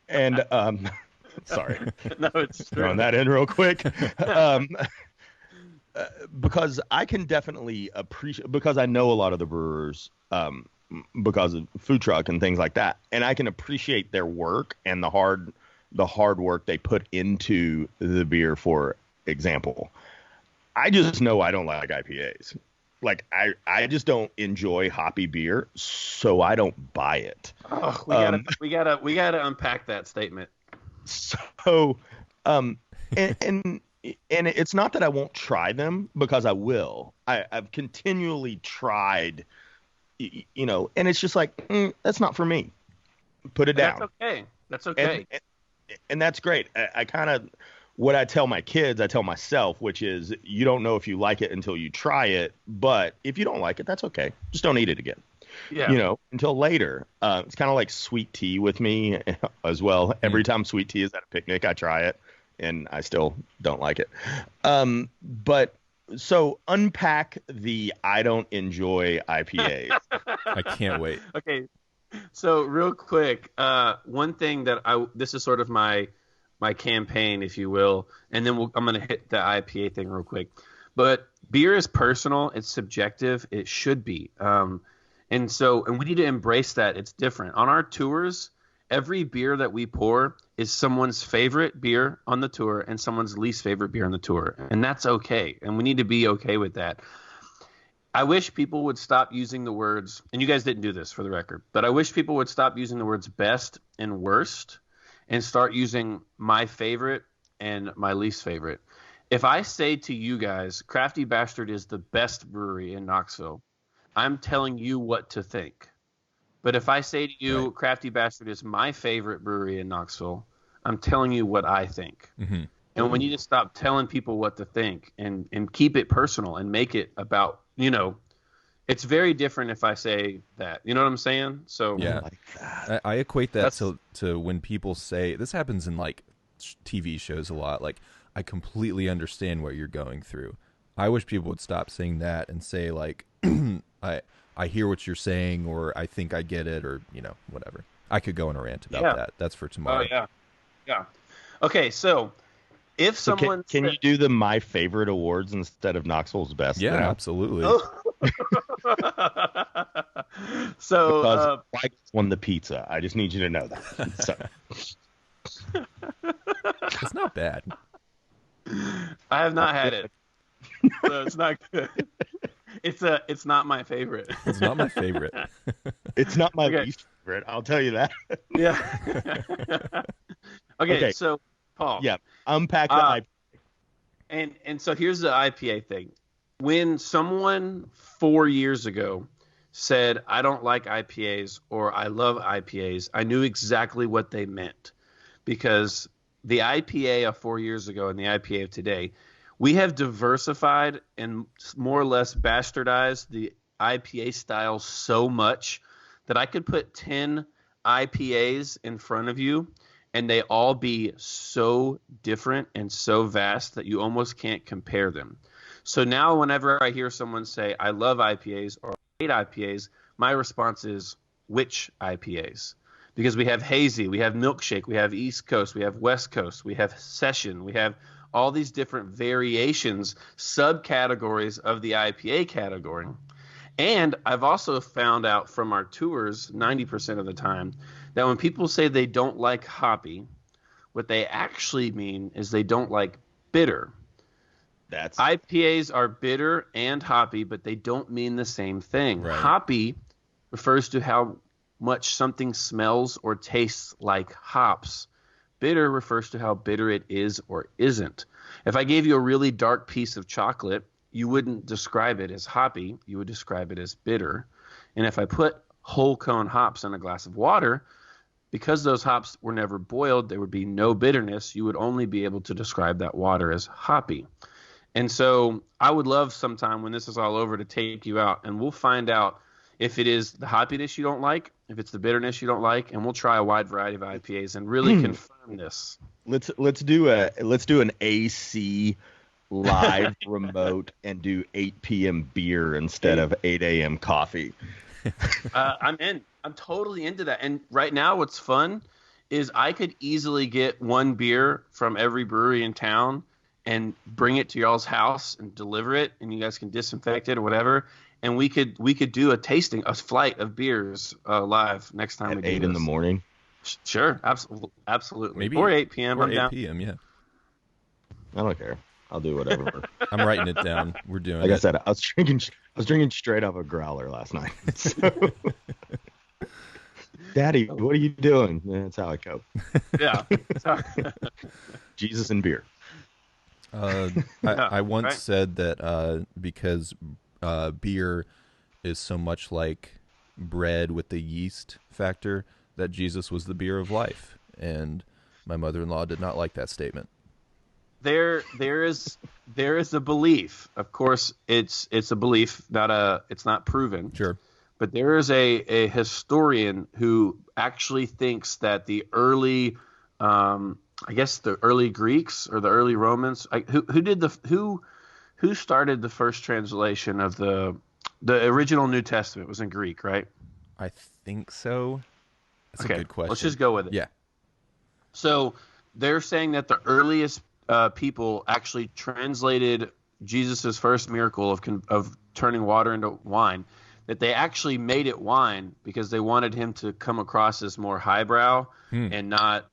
sorry, No, it's true. throwing that in real quick. Um, because I can definitely appreciate, because I know a lot of the brewers, because of food truck and things like that, and I can appreciate their work and the hard work they put into the beer. For example, I just know I don't like IPAs. Like I just don't enjoy hoppy beer, so I don't buy it. Oh, we gotta unpack that statement. So, and it's not that I won't try them, because I will. I've continually tried, and it's just like, that's not for me. Put it down. That's okay. That's okay. And that's great. I kind of, what I tell my kids, I tell myself, which is, you don't know if you like it until you try it. But if you don't like it, that's okay. Just don't eat it again. Yeah. Until later. It's kind of like sweet tea with me as well. Every time sweet tea is at a picnic, I try it, and I still don't like it. But so unpack the I don't enjoy IPAs. I can't wait. Okay. So real quick, one thing that this is sort of my campaign, if you will, and then I'm going to hit the IPA thing real quick. But beer is personal. It's subjective. It should be. And we need to embrace that. It's different. On our tours, every beer that we pour is someone's favorite beer on the tour and someone's least favorite beer on the tour. And that's okay. And we need to be okay with that. I wish people would stop using the words, and you guys didn't do this for the record, but I wish people would stop using the words best and worst and start using my favorite and my least favorite. If I say to you guys, Crafty Bastard is the best brewery in Knoxville, I'm telling you what to think. But if I say to you, right, Crafty Bastard is my favorite brewery in Knoxville, I'm telling you what I think. Mm-hmm. And we need to stop telling people what to think and keep it personal and make it about, it's very different if I say that. You know what I'm saying? So yeah, I equate that to when people say, this happens in like TV shows a lot, like, I completely understand what you're going through. I wish people would stop saying that and say, like, I hear what you're saying, or I think I get it, or whatever. I could go on a rant about that. That's for tomorrow. Oh yeah. Okay, so if someone can you do the my favorite awards instead of Knoxville's best? Yeah, now? absolutely. So because Mike won the pizza. I just need you to know that. So. It's not bad. I have not had it, so it's not good. It's not my favorite. It's not my favorite. It's not my least favorite. I'll tell you that. Yeah. Okay. So Paul. Yeah. Unpack the IPA. And so here's the IPA thing. When someone 4 years ago said, I don't like IPAs or I love IPAs, I knew exactly what they meant, because the IPA of 4 years ago and the IPA of today, we have diversified and more or less bastardized the IPA style so much that I could put 10 IPAs in front of you and they all be so different and so vast that you almost can't compare them. So now whenever I hear someone say, I love IPAs or I hate IPAs, my response is, which IPAs? Because we have hazy, we have milkshake, we have East Coast, we have West Coast, we have session, we have all these different variations, subcategories of the IPA category. And I've also found out from our tours, 90% of the time, that when people say they don't like hoppy, what they actually mean is they don't like bitter. That's IPAs are bitter and hoppy, but they don't mean the same thing. Right. Hoppy refers to how much something smells or tastes like hops. Bitter refers to how bitter it is or isn't. If I gave you a really dark piece of chocolate, you wouldn't describe it as hoppy. You would describe it as bitter. And if I put whole cone hops in a glass of water, because those hops were never boiled, there would be no bitterness. You would only be able to describe that water as hoppy. And so I would love sometime when this is all over to take you out, and we'll find out if it is the hoppiness you don't like, if it's the bitterness you don't like, and we'll try a wide variety of IPAs and really confirm this. let's do an AC live remote and do 8 p.m. beer instead of 8 a.m. coffee. I'm in. I'm totally into that. And right now, what's fun is I could easily get one beer from every brewery in town and bring it to y'all's house and deliver it, and you guys can disinfect it or whatever. And we could do a flight of beers live next time At we do 8 this. in the morning. Sure, absolutely. Maybe or 8 p.m. Or I'm 8 down. p.m. Yeah, I don't care. I'll do whatever. I'm writing it down. We're doing Like it. I said, I was drinking straight off a growler last night. So. Daddy, what are you doing? That's how I cope. Yeah. Jesus and beer. I once right. said that because beer is so much like bread with the yeast factor, that Jesus was the beer of life, and my mother-in-law did not like that statement. There is a belief. Of course, it's a belief, it's not proven. Sure. But there is a historian who actually thinks that the early, I guess the early Greeks or the early Romans, who started the first translation of the original New Testament was in Greek, right? I think so. That's Okay, a good question. let's just go with it. Yeah. So they're saying that the earliest people actually translated Jesus' first miracle of turning water into wine, that they actually made it wine because they wanted him to come across as more highbrow and not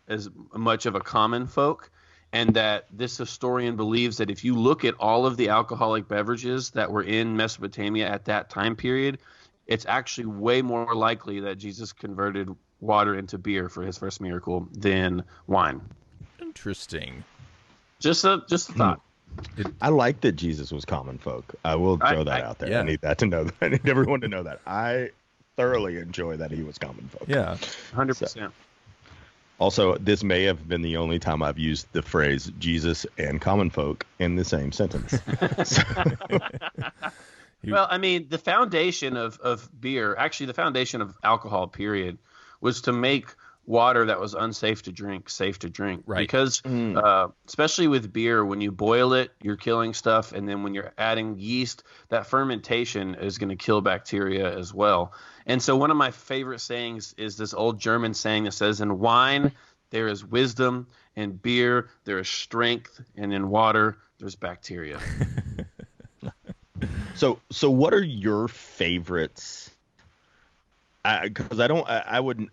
as much of a common folk. And that this historian believes that if you look at all of the alcoholic beverages that were in Mesopotamia at that time period, it's actually way more likely that Jesus converted water into beer for his first miracle than wine. Interesting. Just a thought. I like that Jesus was common folk. I will throw that out there. Yeah. I need that to know. I need everyone to know that. I thoroughly enjoy that he was common folk. Yeah. 100%. Also, this may have been the only time I've used the phrase Jesus and common folk in the same sentence. Well, I mean, the foundation of beer, actually the foundation of alcohol, period, was to make water that was unsafe to drink safe to drink. Right. Because especially with beer, when you boil it, you're killing stuff. And then when you're adding yeast, that fermentation is going to kill bacteria as well. And so one of my favorite sayings is this old German saying that says, in wine, there is wisdom, in beer, there is strength, and in water, there's bacteria. So what are your favorites? Because I don't want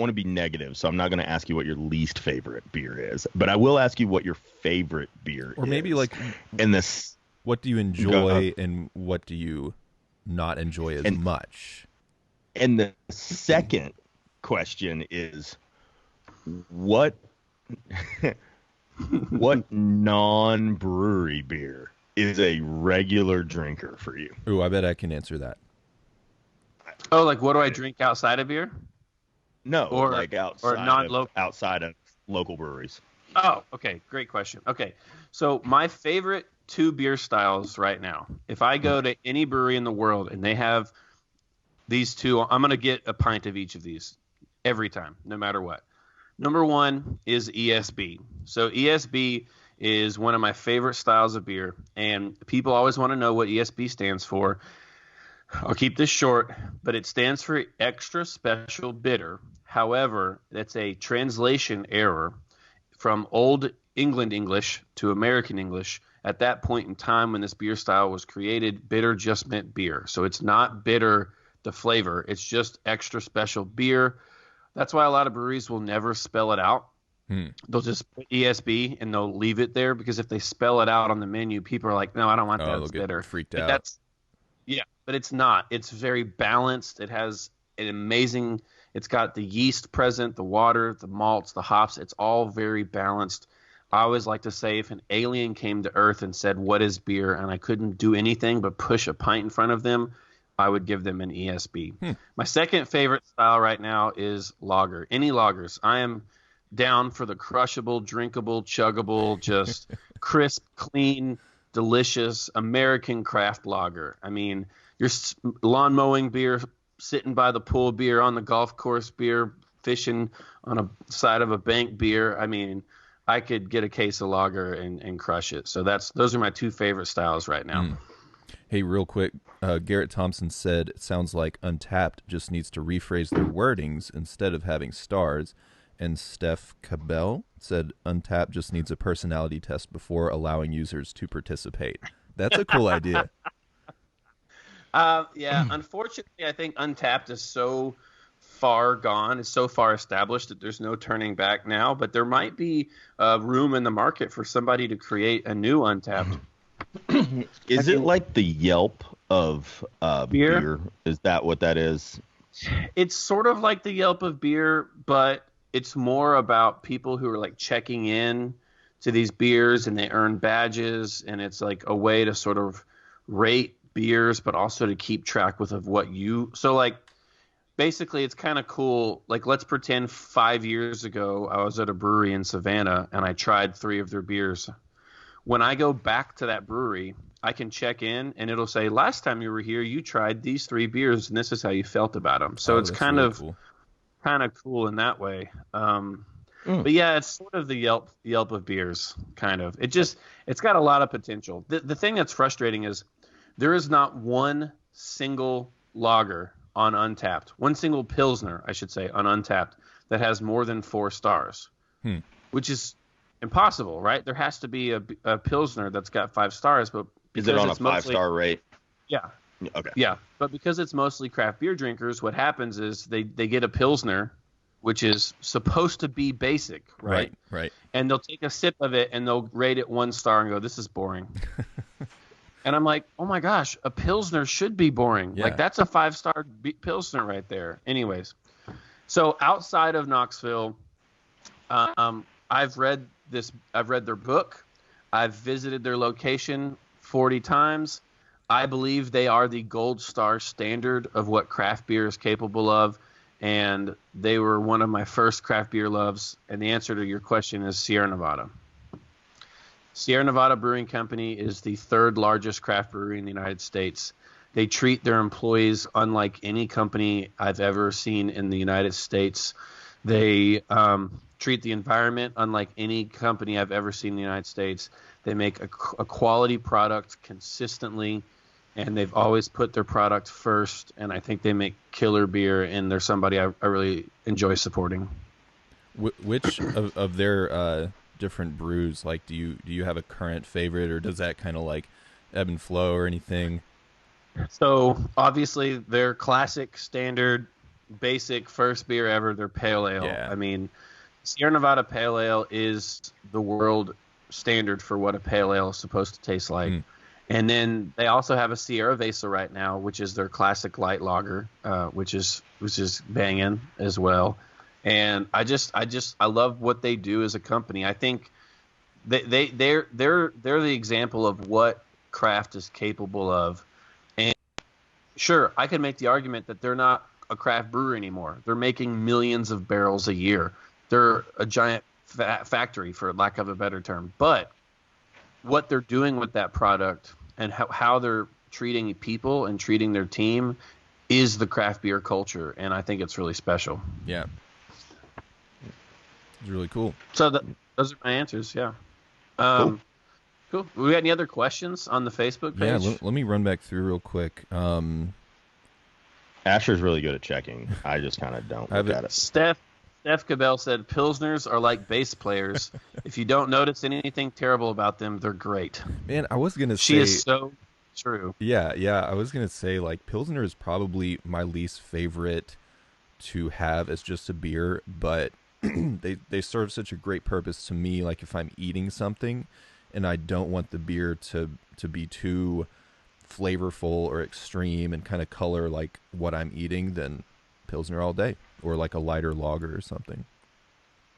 to be negative, so I'm not going to ask you what your least favorite beer is, but I will ask you what your favorite beer is. Or maybe like, in this, what do you enjoy and what do you not enjoy as much? And the second question is, what non-brewery beer is a regular drinker for you? Ooh, I bet I can answer that. Oh, like what do I drink outside of beer? No, Or- like or non-local. outside of local breweries. Oh, okay. Great question. Okay. So my favorite two beer styles right now, if I go to any brewery in the world and they have these two, I'm going to get a pint of each of these every time, no matter what. Number one is ESB. So ESB is one of my favorite styles of beer, and people always want to know what ESB stands for. I'll keep this short, but it stands for Extra Special Bitter. However, that's a translation error from Old England English to American English. At that point in time when this beer style was created, bitter just meant beer. So it's not bitter the flavor. It's just extra special beer. That's why a lot of breweries will never spell it out. They'll just put ESB and they'll leave it there, because if they spell it out on the menu, people are like, no, I don't want that. Oh, It's they'll get bitter. freaked But out. but it's not. It's very balanced. It has an amazing, it's got the yeast present, the water, the malts, the hops. It's all very balanced. I always like to say, if an alien came to Earth and said, what is beer? And I couldn't do anything but push a pint in front of them, I would give them an ESB. My second favorite style right now is lager. Any lagers. I am down for the crushable, drinkable, chuggable, just crisp, clean, delicious American craft lager. I mean, your lawn mowing beer, sitting by the pool beer, on the golf course beer, fishing on a side of a bank beer. I mean, I could get a case of lager and crush it. So those are my two favorite styles right now. Hey, real quick, Garrett Thompson said it sounds like Untapped just needs to rephrase their wordings instead of having stars. And Steph Cabell said Untapped just needs a personality test before allowing users to participate. That's a cool idea. Yeah, unfortunately, I think Untapped is so far gone, it's so far established that there's no turning back now. But there might be room in the market for somebody to create a new Untapped. Is it like the Yelp of beer? Is that what that is? It's sort of like the Yelp of beer, but it's more about people who are like checking in to these beers, and they earn badges, and it's like a way to sort of rate beers, but also to keep track of what you. So like basically it's kind of cool. Like, let's pretend 5 years ago I was at a brewery in Savannah and I tried 3 of their beers. When I go back to that brewery, I can check in and it'll say, last time you were here, you tried these 3 beers and this is how you felt about them. So it's kind really of cool. Kind of cool in that way. But yeah, it's sort of the Yelp of beers, kind of. It's got a lot of potential. The thing that's frustrating is there is not one single lager on Untapped, one single Pilsner, I should say, on Untapped that has more than 4 stars, which is impossible, right? There has to be a Pilsner that's got 5 stars, but is it on a 5-star rate? Yeah. Okay. Yeah, but because it's mostly craft beer drinkers, what happens is they get a Pilsner, which is supposed to be basic, right? Right. And they'll take a sip of it and they'll rate it 1 star and go, this is boring. And I'm like, oh my gosh, a Pilsner should be boring. Yeah. Like, that's a 5-star Pilsner right there. Anyways, so outside of Knoxville, I've read their book. I've visited their location 40 times. I believe they are the gold star standard of what craft beer is capable of, and they were one of my first craft beer loves. And the answer to your question is Sierra Nevada. Sierra Nevada Brewing Company is the 3rd largest craft brewery in the United States. They treat their employees unlike any company I've ever seen in the United States. They treat the environment unlike any company I've ever seen in the United States. They make a quality product consistently, and they've always put their product first, and I think they make killer beer, and they're somebody I really enjoy supporting. Which of their different brews, like, do you have a current favorite, or does that kind of like ebb and flow or anything? So obviously their classic, standard, basic first beer ever, their pale ale. Yeah. I mean, Sierra Nevada Pale Ale is the world standard for what a pale ale is supposed to taste like. And then they also have a Sierra Vesa right now, which is their classic light lager, which is banging as well. And I love what they do as a company. I think they're the example of what craft is capable of. And sure, I can make the argument that they're not a craft brewer anymore. They're making millions of barrels a year. They're a giant factory, for lack of a better term. But what they're doing with that product and how they're treating people and treating their team is the craft beer culture, and I think it's really special. Yeah. It's really cool. So those are my answers, yeah. Cool. We got any other questions on the Facebook page? Yeah, let me run back through real quick. Asher's really good at checking. I just kind of don't look at it. Steph Cabell said, Pilsners are like bass players. If you don't notice anything terrible about them, they're great. Man, I was going to say... She is so true. Yeah. I was gonna say like Pilsner is probably my least favorite to have as just a beer, but they serve such a great purpose to me. Like if I'm eating something, and I don't want the beer to be too flavorful or extreme and kind of color like what I'm eating, then Pilsner all day, or like a lighter lager or something.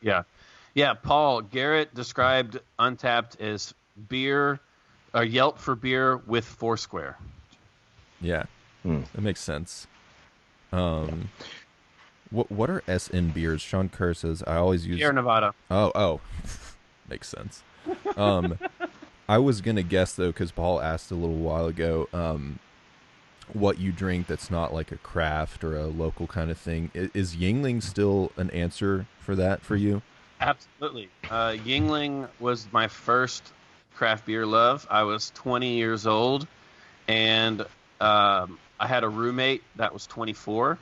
Yeah. Yeah, Paul, Garrett described Untapped as beer, a Yelp for beer with Foursquare. Yeah, Hmm. that makes sense. Yeah. Um, what are SN beers? Sean Kerr says I always use. Sierra Nevada. Oh, makes sense. Um, I was gonna guess though, because Paul asked a little while ago, what you drink that's not like a craft or a local kind of thing. Is Yingling still an answer for that for you? Absolutely. Yingling was my first craft beer love. I was 20 years old, and I had a roommate that was 24,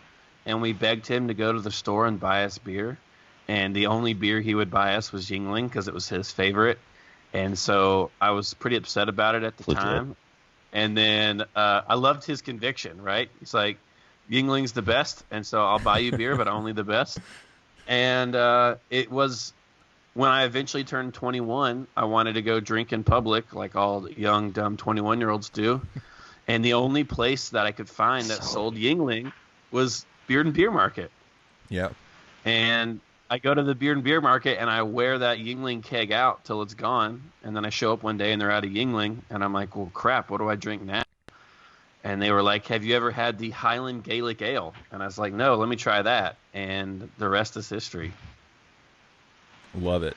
and we begged him to go to the store and buy us beer. And the only beer he would buy us was Yingling because it was his favorite. And so I was pretty upset about it at the Legit. time. And then I loved his conviction, right? He's like, Yingling's the best, and so I'll buy you beer, but only the best. And it was when I eventually turned 21, I wanted to go drink in public like all young, dumb 21-year-olds do. And the only place that I could find that sold Yingling was Beard and Beer Market. Yeah. And I go to the Beard and Beer Market and I wear that Yingling keg out till it's gone. And then I show up one day and they're out of Yingling. And I'm like, well, crap, what do I drink now? And they were like, have you ever had the Highland Gaelic Ale? And I was like, no, let me try that. And the rest is history. Love it.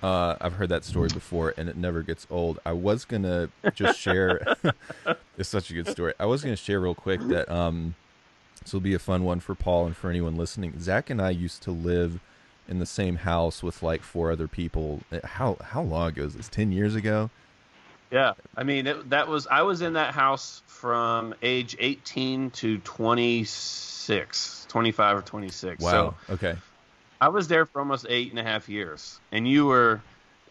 I've heard that story before, and it never gets old. I was gonna just share. It's such a good story. I was gonna share real quick that this will be a fun one for Paul and for anyone listening. Zach and I used to live in the same house with like four other people. How long ago is this? 10 years ago? Yeah. I mean, I was in that house from age 18 to 26, 25 or 26. Wow. So Okay. I was there for almost 8.5 years, and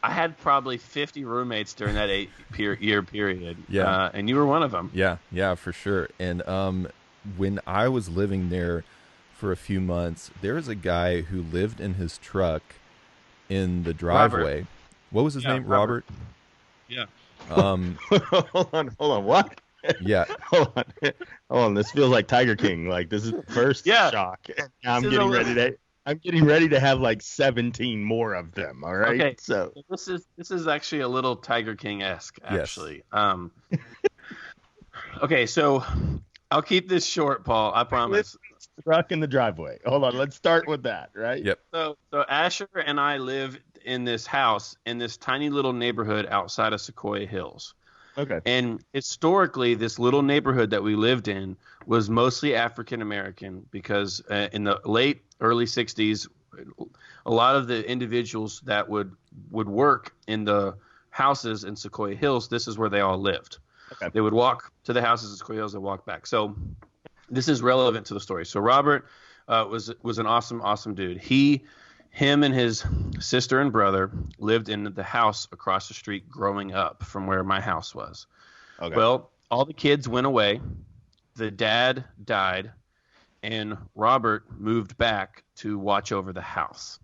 I had probably 50 roommates during that year period. Yeah. And you were one of them. Yeah, for sure. And when I was living there for a few months, there was a guy who lived in his truck in the driveway. Robert. What was his name? Robert. Robert? Yeah. Hold on. What? Yeah. Hold on. This feels like Tiger King. Like this is the first shock. Now I'm getting ready to have like 17 more of them. All right. Okay. So this is actually a little Tiger King-esque, actually. Yes. Okay, so I'll keep this short, Paul. I promise. Truck in the driveway. Hold on. Let's start with that, right? Yep. So Asher and I live in this house in this tiny little neighborhood outside of Sequoia Hills. Okay. And historically, this little neighborhood that we lived in was mostly African American because in the early 60s, a lot of the individuals that would work in the houses in Sequoia Hills, this is where they all lived. Okay. They would walk to the houses in Sequoia Hills and walk back. So this is relevant to the story. So Robert was an awesome dude. Him and his sister and brother lived in the house across the street growing up from where my house was. Okay. Well, all the kids went away. The dad died, and Robert moved back to watch over the house.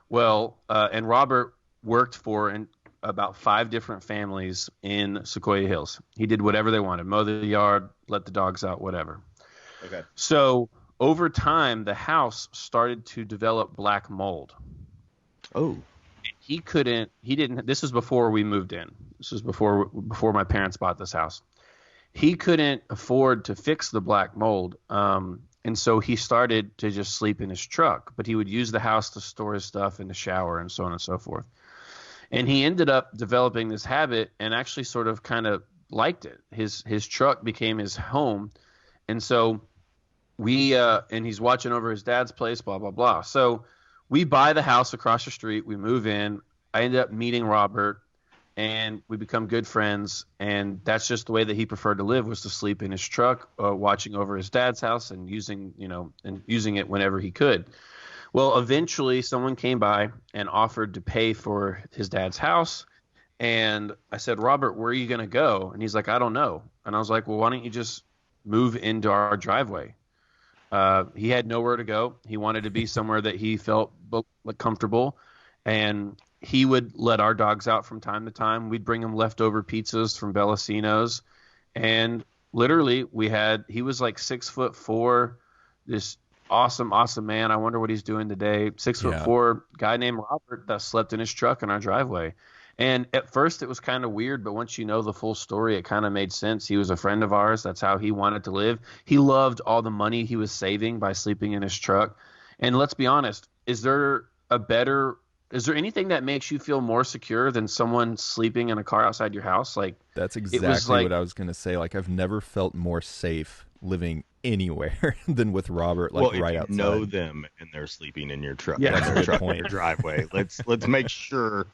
Well, and Robert worked for about 5 different families in Sequoia Hills. He did whatever they wanted, mow the yard, let the dogs out, whatever. Okay. So over time, the house started to develop black mold. Oh. This was before we moved in. This was before my parents bought this house. He couldn't afford to fix the black mold. And so he started to just sleep in his truck, but he would use the house to store his stuff in the shower and so on and so forth. And he ended up developing this habit and actually sort of kind of liked it. His truck became his home. And so and he's watching over his dad's place, blah, blah, blah. So we buy the house across the street. We move in. I ended up meeting Robert, and we become good friends. And that's just the way that he preferred to live, was to sleep in his truck, watching over his dad's house and using it whenever he could. Well, eventually someone came by and offered to pay for his dad's house. And I said, Robert, where are you going to go? And he's like, I don't know. And I was like, well, why don't you just move into our driveway? He had nowhere to go. He wanted to be somewhere that he felt comfortable, and he would let our dogs out from time to time. We'd bring him leftover pizzas from Bellacino's, and literally he was like 6'4", this awesome man. I wonder what he's doing today. 6'4" guy named Robert that slept in his truck in our driveway. And at first it was kind of weird, but once you know the full story, it kind of made sense. He was a friend of ours. That's how he wanted to live. He loved all the money he was saving by sleeping in his truck. And let's be honest, is there anything that makes you feel more secure than someone sleeping in a car outside your house? Like, that's exactly what I was going to say. Like, I've never felt more safe living anywhere than with Robert, like, right outside. Know them and they're sleeping in your truck. Yeah, that's a good point. In your driveway. Let's make sure.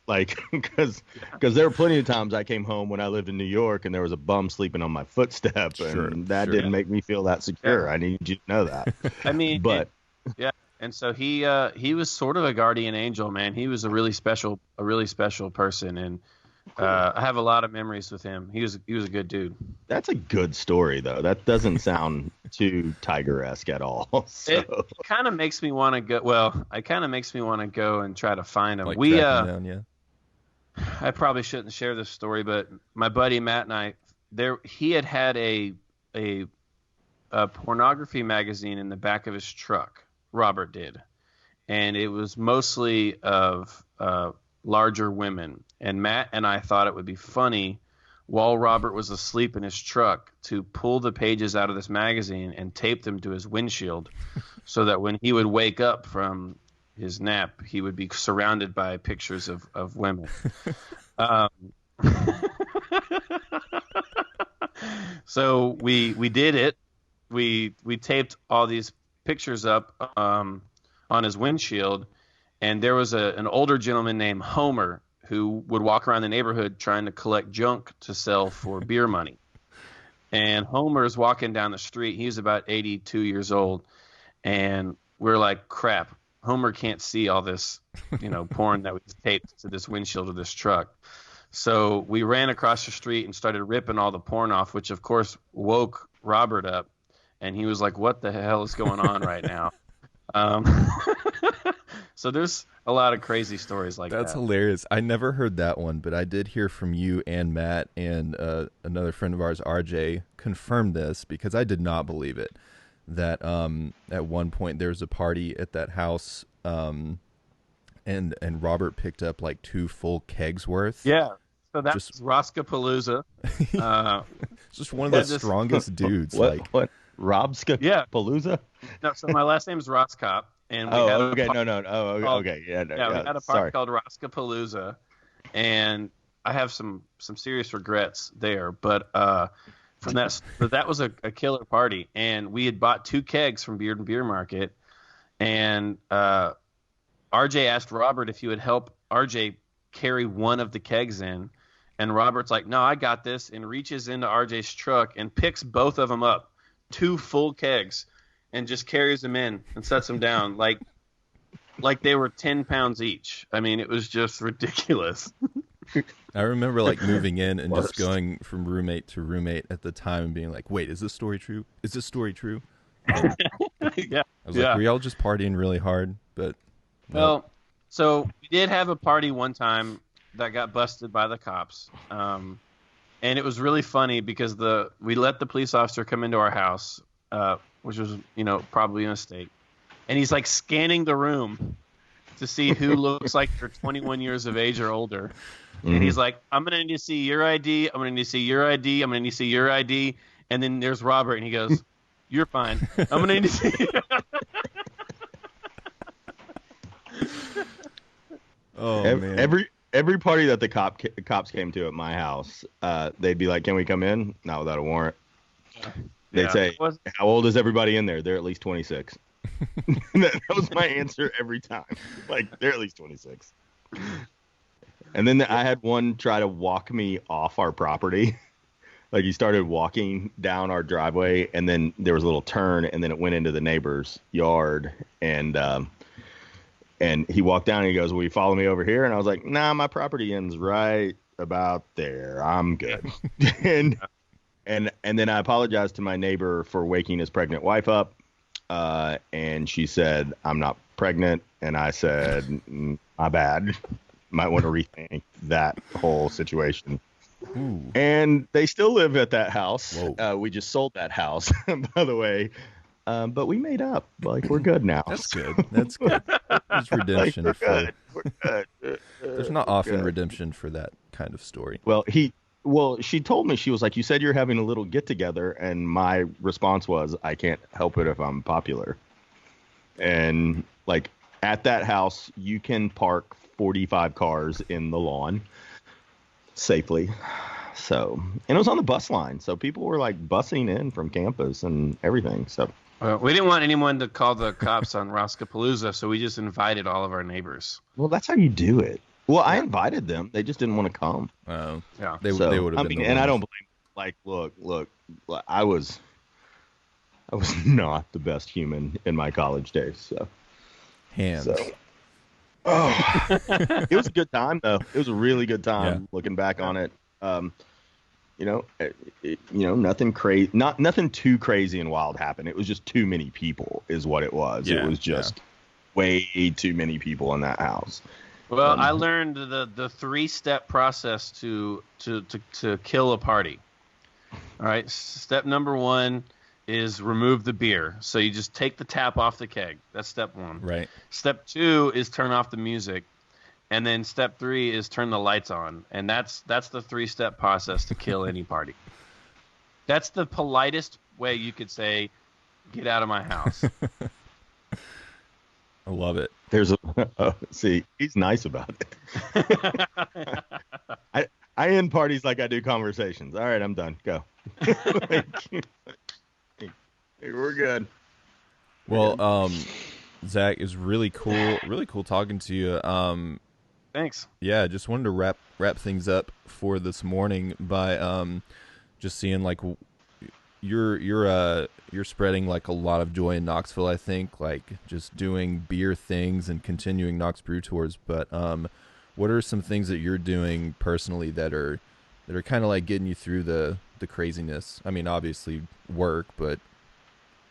Like, because there were plenty of times I came home when I lived in New York and there was a bum sleeping on my footstep, and that didn't make me feel that secure. I need you to know that. I mean, and so he was sort of a guardian angel, man. He was a really special person, and I have a lot of memories with him. He was a good dude. That's a good story, though. That doesn't sound too Tiger-esque at all. So. It kind of makes me want to go. Well, it kind of makes me want to go and try to find him. Like track him down, yeah. I probably shouldn't share this story, but my buddy Matt and I, he had a pornography magazine in the back of his truck. Robert did, and it was mostly of larger women. And Matt and I thought it would be funny, while Robert was asleep in his truck, to pull the pages out of this magazine and tape them to his windshield, so that when he would wake up from his nap, he would be surrounded by pictures of women. So we did it. We taped all these pictures up on his windshield, and there was an older gentleman named Homer who would walk around the neighborhood trying to collect junk to sell for beer money. And Homer's walking down the street. He was about 82 years old, and we're like, crap, Homer can't see all this, porn that we taped to this windshield of this truck. So we ran across the street and started ripping all the porn off, which of course woke Robert up, and he was like, what the hell is going on right now? So there's a lot of crazy stories like that. That's hilarious. I never heard that one, but I did hear from you and Matt and another friend of ours, RJ, confirmed this, because I did not believe it. That at one point there was a party at that house, and Robert picked up like 2 full kegs worth. Yeah, so that's Roskopalooza. Just one of the strongest dudes. What? Robskopalooza? Yeah. No, so my last name is Roskop, and we had okay, we had a party called Roskopalooza, and I have some serious regrets there, but that was a killer party, and we had bought 2 kegs from Beard and Beer Market, and RJ asked Robert if he would help RJ carry one of the kegs in, and Robert's like, no, I got this, and reaches into RJ's truck and picks both of them up, 2 full kegs, and just carries them in and sets them down like they were 10 pounds each. I mean, it was just ridiculous. I remember like moving in and just going from roommate to roommate at the time and being like, wait, is this story true? Is this story true? Yeah. I was like, were y'all just partying really hard? But well, so we did have a party one time that got busted by the cops. And it was really funny because we let the police officer come into our house, which was, probably a mistake. And he's like scanning the room to see who looks like they're 21 years of age or older. Mm-hmm. And he's like, I'm going to need to see your ID. I'm going to need to see your ID. I'm going to need to see your ID. And then there's Robert, and he goes, you're fine. I'm going to need to see man. Every party that the cops came to at my house, they'd be like, can we come in? Not without a warrant. They'd say, how old is everybody in there? They're at least 26. That was my answer every time. Like, they're at least 26. And then I had one try to walk me off our property. Like, he started walking down our driveway, and then there was a little turn, and then it went into the neighbor's yard. And he walked down, and he goes, will you follow me over here? And I was like, nah, my property ends right about there. I'm good. and And then I apologized to my neighbor for waking his pregnant wife up. And she said, I'm not pregnant. And I said, my bad. Might want to rethink that whole situation. Ooh. And they still live at that house. Whoa. We just sold that house, by the way. But we made up. Like, we're good now. That's good. That's good. There's redemption Like, for. we're good. There's not often redemption for that kind of story. Well, she told me, she was like, you said you're having a little get together. And my response was, I can't help it if I'm popular. And like at that house, you can park 45 cars in the lawn safely. So, and it was on the bus line. So people were like busing in from campus and everything. So we didn't want anyone to call the cops on Roskopalooza, so we just invited all of our neighbors. well, that's how you do it. Well, I invited them. They just didn't want to come. Yeah. They would have been. I mean, and I don't blame. Like, look. I was not the best human in my college days. So, Hands. it was a good time though. It was a really good time. Yeah. Looking back on it, nothing crazy, nothing too crazy and wild happened. It was just too many people, is what it was. Yeah, It was just way too many people in that house. Well, I learned the 3-step process to kill a party. All right. Step number 1 is remove the beer. So you just take the tap off the keg. That's step 1. Right. Step 2 is turn off the music. And then step 3 is turn the lights on. And that's the 3-step process to kill any party. That's the politest way you could say, get out of my house. I love it. There's see, he's nice about it. I end parties like I do conversations. All right, I'm done. Go. We're good. Well, Zach, is really cool talking to you. Thanks. Yeah, just wanted to wrap things up for this morning by just seeing like you're spreading like a lot of joy in Knoxville. I think like just doing beer things and continuing Knox Brew Tours. But what are some things that you're doing personally that are kind of like getting you through the craziness? I mean, obviously work, but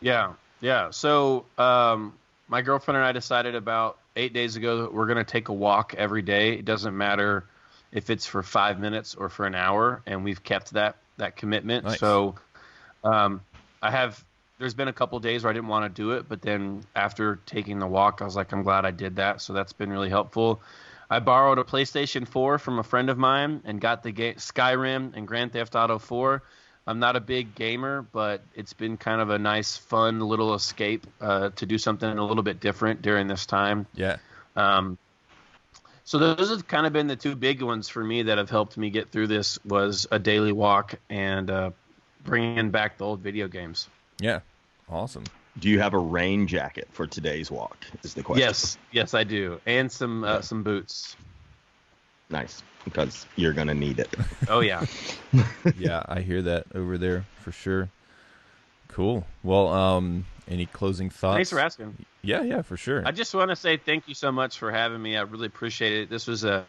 Yeah. So my girlfriend and I decided about 8 days ago that we're going to take a walk every day. It doesn't matter if it's for 5 minutes or for an hour, and we've kept that commitment. Nice. So there's been a couple days where I didn't want to do it, but then after taking the walk, I was like, I'm glad I did that. So that's been really helpful. I borrowed a PlayStation 4 from a friend of mine and got the Skyrim and Grand Theft Auto 4. I'm not a big gamer, but it's been kind of a nice, fun little escape to do something a little bit different during this time. yeah. So those have kind of been the two big ones for me that have helped me get through this, was a daily walk and bringing back the old video games. Yeah. Awesome. Do you have a rain jacket for today's walk? Is the question. Yes, I do, and some boots. Nice, because you're gonna need it. Oh yeah. Yeah, I hear that over there for sure. Cool. Well, any closing thoughts? Thanks for asking. Yeah, for sure. I just want to say thank you so much for having me. I really appreciate it. This was a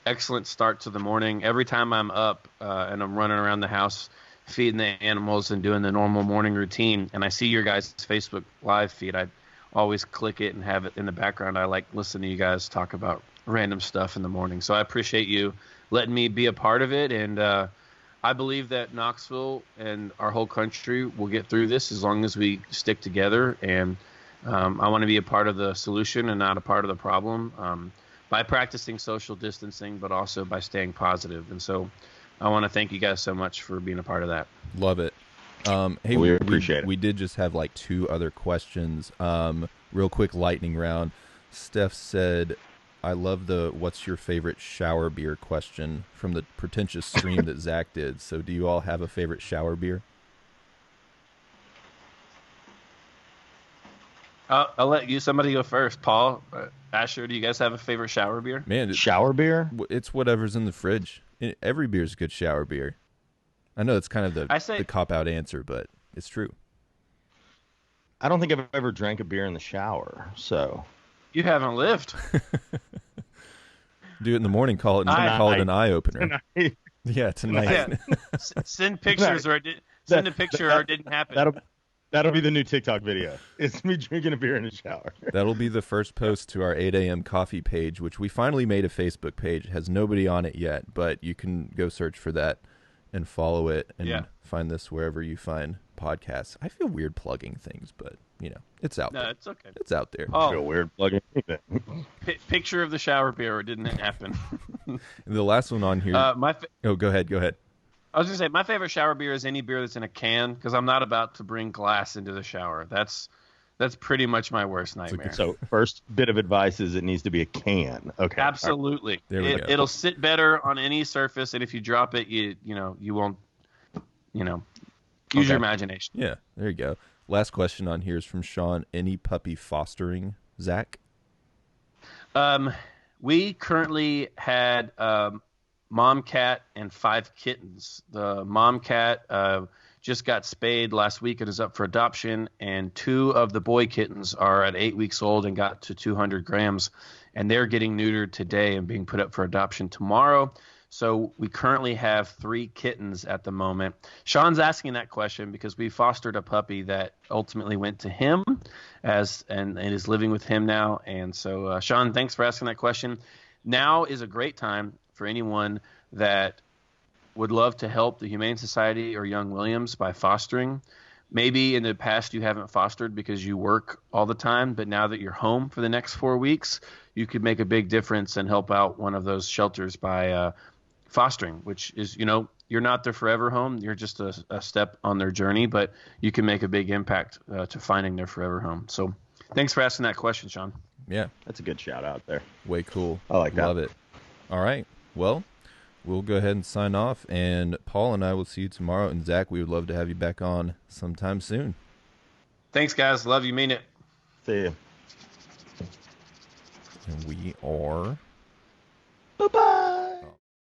excellent start to the morning. Every time I'm up and I'm running around the house feeding the animals and doing the normal morning routine, and I see your guys' Facebook live feed, I always click it and have it in the background. I like listening to you guys talk about random stuff in the morning. So I appreciate you letting me be a part of it, and I believe that Knoxville and our whole country will get through this as long as we stick together, and I want to be a part of the solution and not a part of the problem, by practicing social distancing, but also by staying positive. And so I want to thank you guys so much for being a part of that. Love it. Hey, we appreciate it. We did just have like 2 other questions. Real quick lightning round. Steph said, I love the what's your favorite shower beer question from the pretentious stream that Zach did. So do you all have a favorite shower beer? I'll let somebody go first. Paul, Asher, do you guys have a favorite shower beer? Man, Shower beer? it's whatever's in the fridge. Every beer's good shower beer. I know it's kind of the cop-out answer, but it's true. I don't think I've ever drank a beer in the shower, so. You haven't lived. Do it in the morning. Call it an eye opener. Yeah, tonight. Yeah. Send pictures send a picture or it didn't happen. That'll be the new TikTok video. It's me drinking a beer in the shower. That'll be the first post to our 8 a.m. coffee page, which we finally made a Facebook page. It has nobody on it yet, but you can go search for that and follow it and find this wherever you find podcasts. I feel weird plugging things, but, it's out there. No, it's okay. It's out there. I feel weird plugging anything. Picture of the shower beer. It didn't happen. The last one on here. Go ahead. I was going to say, my favorite shower beer is any beer that's in a can, because I'm not about to bring glass into the shower. That's pretty much my worst nightmare. So first bit of advice is it needs to be a can. Okay. Absolutely. There we go. It'll sit better on any surface, and if you drop it, you won't, use your imagination. Yeah, there you go. Last question on here is from Sean. Any puppy fostering, Zach? We currently had mom cat and 5 kittens. The mom cat just got spayed last week and is up for adoption, and 2 of the boy kittens are at 8 weeks old and got to 200 grams, and they're getting neutered today and being put up for adoption tomorrow. So we currently have 3 kittens at the moment. Sean's asking that question because we fostered a puppy that ultimately went to him and is living with him now. And so, Sean, thanks for asking that question. Now is a great time for anyone that would love to help the Humane Society or Young Williams by fostering. Maybe in the past you haven't fostered because you work all the time, but now that you're home for the next 4 weeks, you could make a big difference and help out one of those shelters by fostering, which is, you're not their forever home. You're just a step on their journey, but you can make a big impact to finding their forever home. So thanks for asking that question, Sean. Yeah. That's a good shout out there. Way cool. I like that. Love it. All right. Well, we'll go ahead and sign off, and Paul and I will see you tomorrow. And Zach, we would love to have you back on sometime soon. Thanks, guys. Love you. Mean it. See you. And we are... Bye-bye.